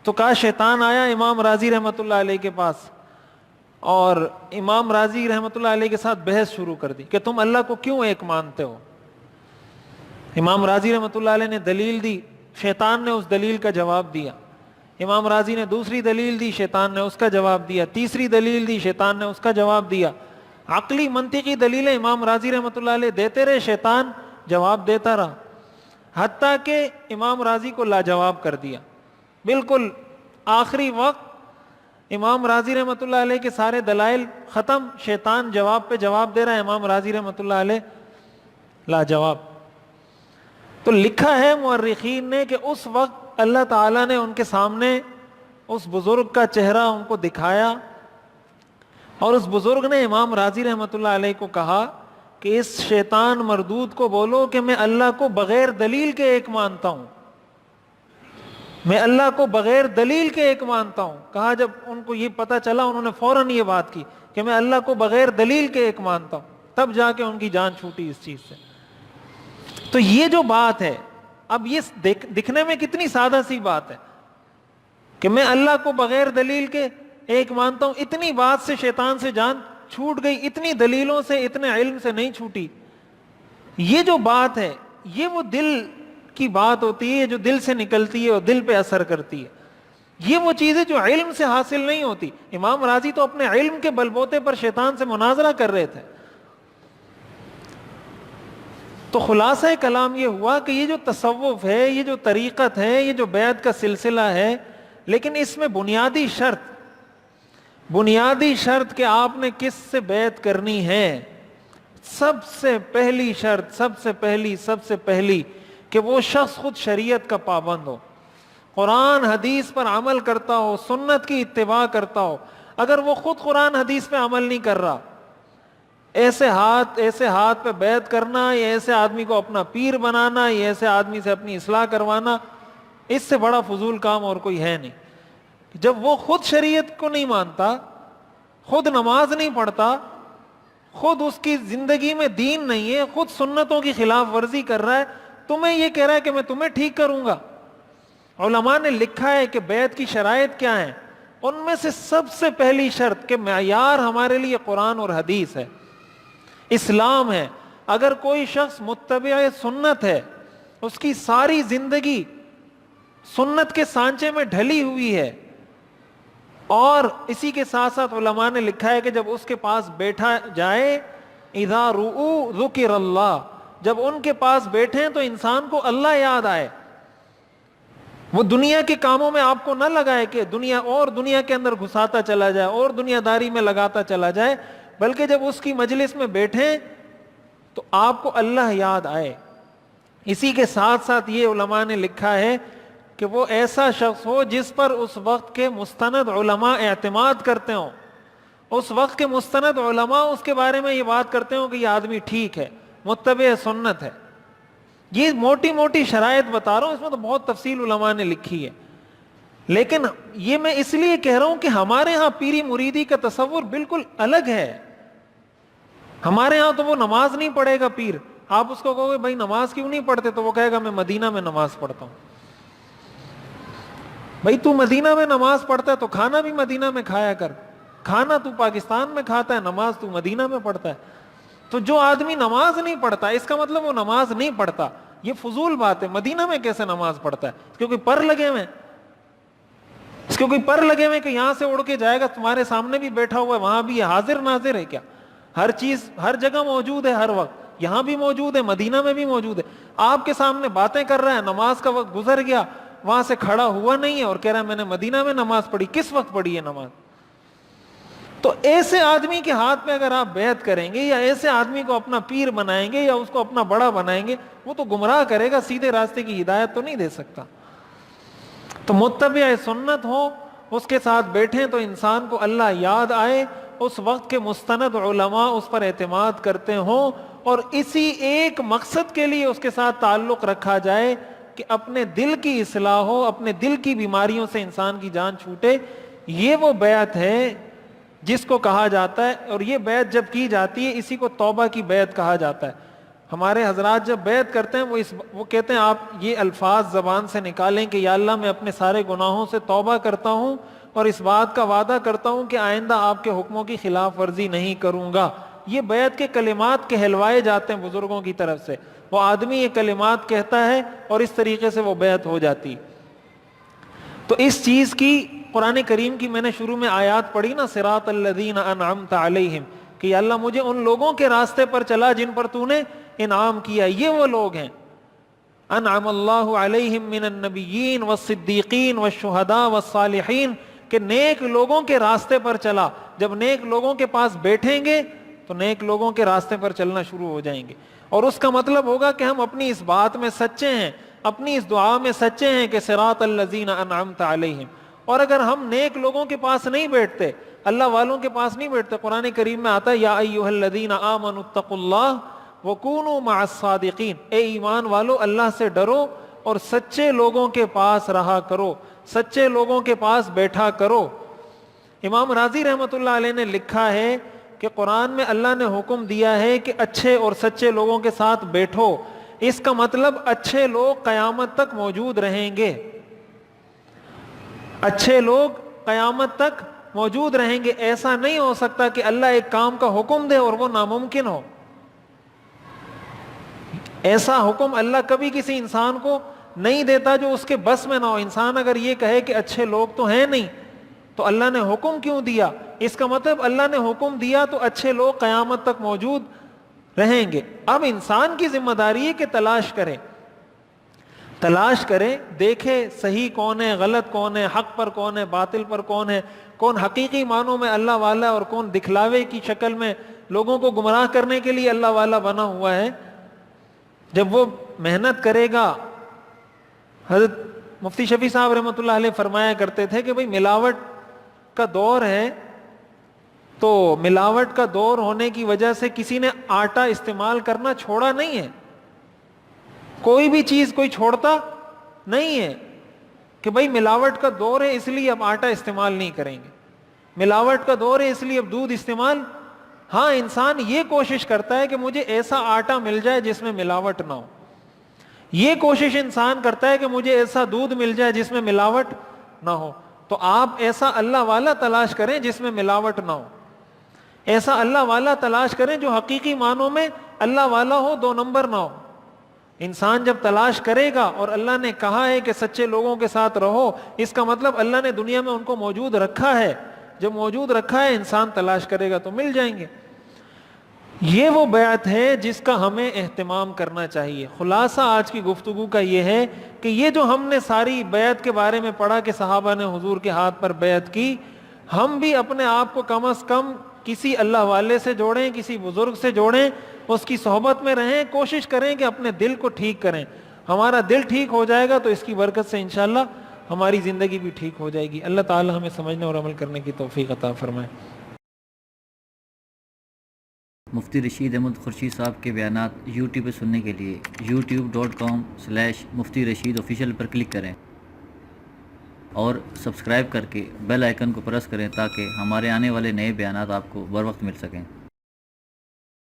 تو کہا شیطان آیا امام راضی رحمۃ اللہ علیہ کے پاس اور امام راضی رحمۃ اللہ علیہ کے ساتھ بحث شروع کر دی کہ تم اللہ کو کیوں ایک مانتے ہو؟ امام راضی رحمۃ اللہ علیہ نے دلیل دی، شیطان نے اس دلیل کا جواب دیا۔ امام راضی نے دوسری دلیل دی، شیطان نے اس کا جواب دیا۔ تیسری دلیل دی، شیطان نے اس کا جواب دیا۔ عقلی منطقی دلیلیں امام راضی رحمۃ اللہ علیہ دیتے رہے، شیطان جواب دیتا رہا، حتیٰ کہ امام راضی کو لاجواب کر دیا۔ بالکل آخری وقت امام راضی رحمۃ اللہ علیہ کے سارے دلائل ختم، شیطان جواب پہ جواب دے رہا ہے، امام راضی رحمۃ اللہ علیہ لاجواب۔ تو لکھا ہے مورخین نے کہ اس وقت اللہ تعالیٰ نے ان کے سامنے اس بزرگ کا چہرہ ان کو دکھایا، اور اس بزرگ نے امام راضی رحمۃ اللہ علیہ کو کہا کہ اس شیطان مردود کو بولو کہ میں اللہ کو بغیر دلیل کے ایک مانتا ہوں، میں اللہ کو بغیر دلیل کے ایک مانتا ہوں۔ کہا جب ان کو یہ پتہ چلا، انہوں نے فوراً یہ بات کی کہ میں اللہ کو بغیر دلیل کے ایک مانتا ہوں، تب جا کے ان کی جان چھوٹی اس چیز سے۔ تو یہ جو بات ہے، اب یہ دکھنے میں کتنی سادہ سی بات ہے کہ میں اللہ کو بغیر دلیل کے ایک مانتا ہوں، اتنی بات سے شیطان سے جان چھوٹ گئی، اتنی دلیلوں سے، اتنے علم سے نہیں چھوٹی۔ یہ جو بات ہے، یہ وہ دل کی بات ہوتی ہے جو دل سے نکلتی ہے اور دل پہ اثر کرتی ہے۔ یہ وہ چیزیں جو علم سے حاصل نہیں ہوتی۔ امام راضی تو اپنے علم کے بلبوتے پر شیطان سے مناظرہ کر رہے تھے۔ تو خلاصہ کلام یہ ہوا کہ یہ جو تصوف ہے، یہ جو طریقت ہے، یہ جو بیعت کا سلسلہ ہے، لیکن اس میں بنیادی شرط کہ آپ نے کس سے بیعت کرنی ہے، سب سے پہلی شرط، سب سے پہلی کہ وہ شخص خود شریعت کا پابند ہو، قرآن حدیث پر عمل کرتا ہو، سنت کی اتباع کرتا ہو۔ اگر وہ خود قرآن حدیث پہ عمل نہیں کر رہا، ایسے ہاتھ پہ بیعت کرنا، یا ایسے آدمی کو اپنا پیر بنانا، یا ایسے آدمی سے اپنی اصلاح کروانا، اس سے بڑا فضول کام اور کوئی ہے نہیں. جب وہ خود شریعت کو نہیں مانتا، خود نماز نہیں پڑھتا، خود اس کی زندگی میں دین نہیں ہے، خود سنتوں کی خلاف ورزی کر رہا ہے، تمہیں یہ کہہ رہا ہے کہ میں تمہیں ٹھیک کروں گا. علماء نے لکھا ہے کہ بیعت کی شرائط کیا ہیں. ان میں سے سب سے پہلی شرط کہ معیار ہمارے لیے قرآن اور حدیث ہے، اسلام ہے. اگر کوئی شخص متبع سنت ہے، اس کی ساری زندگی سنت کے سانچے میں ڈھلی ہوئی ہے، اور اسی کے ساتھ ساتھ علماء نے لکھا ہے کہ جب اس کے پاس بیٹھا جائے، اذا رؤوا ذکر اللہ، جب ان کے پاس بیٹھیں تو انسان کو اللہ یاد آئے. وہ دنیا کے کاموں میں آپ کو نہ لگائے کہ دنیا کے اندر گھساتا چلا جائے اور دنیا داری میں لگاتا چلا جائے، بلکہ جب اس کی مجلس میں بیٹھیں تو آپ کو اللہ یاد آئے. اسی کے ساتھ ساتھ یہ علماء نے لکھا ہے کہ وہ ایسا شخص ہو جس پر اس وقت کے مستند علماء اعتماد کرتے ہوں، اس وقت کے مستند علماء اس کے بارے میں یہ بات کرتے ہوں کہ یہ آدمی ٹھیک ہے، متبع سنت ہے. یہ موٹی موٹی شرائط بتا رہا ہوں، اس میں تو بہت تفصیل علماء نے لکھی ہے، لیکن یہ میں اس لیے کہہ رہا ہوں کہ ہمارے ہاں پیری مریدی کا تصور بالکل الگ ہے. ہمارے ہاں تو وہ نماز نہیں پڑھے گا پیر، آپ اس کو کہو گے بھائی نماز کیوں نہیں پڑھتے، تو وہ کہے گا میں مدینہ میں نماز پڑھتا ہوں. بھائی تو مدینہ میں نماز پڑھتا ہے تو کھانا بھی مدینہ میں کھایا کر، کھانا تو پاکستان میں کھاتا ہے، نماز تو مدینہ میں پڑھتا ہے. تو جو آدمی نماز نہیں پڑھتا اس کا مطلب وہ نماز نہیں پڑھتا. یہ فضول بات ہے. مدینہ میں کیسے نماز پڑھتا ہے؟ اس کے کوئی پر لگے ہوئے، اس کے کوئی پر لگے ہوئے کہ یہاں سے اڑ کے جائے گا، تمہارے سامنے بھی بیٹھا ہوا ہے، وہاں بھی حاضر ناظر ہے کیا؟ ہر چیز ہر جگہ موجود ہے، ہر وقت یہاں بھی موجود ہے، مدینہ میں بھی موجود ہے. آپ کے سامنے باتیں کر رہا ہے، نماز کا وقت گزر گیا، وہاں سے کھڑا ہوا نہیں ہے اور کہہ رہا ہے میں نے مدینہ میں نماز پڑھی. کس وقت پڑھی ہے نماز؟ تو ایسے آدمی کے ہاتھ میں اگر آپ بیعت کریں گے یا ایسے آدمی کو اپنا پیر بنائیں گے یا اس کو اپنا بڑا بنائیں گے، وہ تو گمراہ کرے گا، سیدھے راستے کی ہدایت تو نہیں دے سکتا. تو متبع سنت ہو، اس کے ساتھ بیٹھیں تو انسان کو اللہ یاد آئے، اس وقت کے مستند علماء اس پر اعتماد کرتے ہوں، اور اسی ایک مقصد کے لیے اس کے ساتھ تعلق رکھا جائے کہ اپنے دل کی اصلاح ہو، اپنے دل کی بیماریوں سے انسان کی جان چھوٹے. یہ وہ بیعت ہے جس کو کہا جاتا ہے، اور یہ بیعت جب کی جاتی ہے اسی کو توبہ کی بیعت کہا جاتا ہے. ہمارے حضرات جب بیعت کرتے ہیں وہ کہتے ہیں آپ یہ الفاظ زبان سے نکالیں کہ یا اللہ میں اپنے سارے گناہوں سے توبہ کرتا ہوں اور اس بات کا وعدہ کرتا ہوں کہ آئندہ آپ کے حکموں کی خلاف ورزی نہیں کروں گا. یہ بیعت کے کلمات کہلوائے جاتے ہیں بزرگوں کی طرف سے، وہ آدمی یہ کلمات کہتا ہے اور اس طریقے سے وہ بیعت ہو جاتی. تو اس چیز کی قرآن کریم کی میں نے شروع میں آیات پڑھی نا، صراط الذین انعمت علیہم، کہ یا اللہ مجھے ان لوگوں کے راستے پر چلا جن پر تو نے انعام کیا. یہ وہ لوگ ہیں انعم اللہ علیہم من النبیین والصدیقین والشہداء والصالحین، کہ نیک لوگوں کے راستے پر چلا. جب نیک لوگوں کے پاس بیٹھیں گے تو نیک لوگوں کے راستے پر چلنا شروع ہو جائیں گے، اور اس کا مطلب ہوگا کہ ہم اپنی اس بات میں سچے ہیں، اپنی اس دعا میں سچے ہیں کہ صراط الذین انعمت علیہم. اور اگر ہم نیک لوگوں کے پاس نہیں بیٹھتے، اللہ والوں کے پاس نہیں بیٹھتے، قرآن کریم میں آتا ہے یا ایھا الذین آمنوا اتقوا اللہ وکونوا مع الصادقین، اے ایمان والو اللہ سے ڈرو اور سچے لوگوں کے پاس رہا کرو، سچے لوگوں کے پاس بیٹھا کرو. امام راضی رحمۃ اللہ علیہ نے لکھا ہے کہ قرآن میں اللہ نے حکم دیا ہے کہ اچھے اور سچے لوگوں کے ساتھ بیٹھو. اس کا مطلب اچھے لوگ قیامت تک موجود رہیں گے، اچھے لوگ قیامت تک موجود رہیں گے. ایسا نہیں ہو سکتا کہ اللہ ایک کام کا حکم دے اور وہ ناممکن ہو. ایسا حکم اللہ کبھی کسی انسان کو نہیں دیتا جو اس کے بس میں نہ ہو. انسان اگر یہ کہے کہ اچھے لوگ تو ہیں نہیں تو اللہ نے حکم کیوں دیا؟ اس کا مطلب اللہ نے حکم دیا تو اچھے لوگ قیامت تک موجود رہیں گے. اب انسان کی ذمہ داری ہے کہ تلاش کرے، دیکھے صحیح کون ہے، غلط کون ہے، حق پر کون ہے، باطل پر کون ہے، کون حقیقی معنوں میں اللہ والا اور کون دکھلاوے کی شکل میں لوگوں کو گمراہ کرنے کے لیے اللہ والا بنا ہوا ہے. جب وہ محنت کرے گا، حضرت مفتی شفیع صاحب رحمۃ اللہ علیہ فرمایا کرتے تھے کہ بھئی ملاوٹ کا دور ہے، تو ملاوٹ کا دور ہونے کی وجہ سے کسی نے آٹا استعمال کرنا چھوڑا نہیں ہے، کوئی بھی چیز کوئی چھوڑتا نہیں ہے. کہ بھائی ملاوٹ کا دور ہے اس لیے اب آٹا استعمال نہیں کریں گے، ملاوٹ کا دور ہے اس لیے اب دودھ استعمال. ہاں انسان یہ کوشش کرتا ہے کہ مجھے ایسا آٹا مل جائے جس میں ملاوٹ نہ ہو، یہ کوشش انسان کرتا ہے کہ مجھے ایسا دودھ مل جائے جس میں ملاوٹ نہ ہو. تو آپ ایسا اللہ والا تلاش کریں جس میں ملاوٹ نہ ہو، ایسا اللہ والا تلاش کریں جو حقیقی معنوں میں اللہ والا ہو، 2 نمبر نہ ہو. انسان جب تلاش کرے گا، اور اللہ نے کہا ہے کہ سچے لوگوں کے ساتھ رہو، اس کا مطلب اللہ نے دنیا میں ان کو موجود رکھا ہے. جب موجود رکھا ہے انسان تلاش کرے گا تو مل جائیں گے. یہ وہ بیعت ہے جس کا ہمیں اہتمام کرنا چاہیے. خلاصہ آج کی گفتگو کا یہ ہے کہ یہ جو ہم نے ساری بیعت کے بارے میں پڑھا کہ صحابہ نے حضور کے ہاتھ پر بیعت کی، ہم بھی اپنے آپ کو کم از کم کسی اللہ والے سے جوڑیں، کسی بزرگ سے جوڑیں، اس کی صحبت میں رہیں، کوشش کریں کہ اپنے دل کو ٹھیک کریں. ہمارا دل ٹھیک ہو جائے گا تو اس کی برکت سے انشاءاللہ ہماری زندگی بھی ٹھیک ہو جائے گی. اللہ تعالی ہمیں سمجھنے اور عمل کرنے کی توفیق عطا فرمائے. مفتی رشید احمد خورشید صاحب کے بیانات یوٹیوب پہ سننے کے لیے youtube.com/مفتی رشید آفیشیل پر کلک کریں اور سبسکرائب کر کے بیل آئیکن کو پریس کریں تاکہ ہمارے آنے والے نئے بیانات آپ کو بر وقت مل سکیں.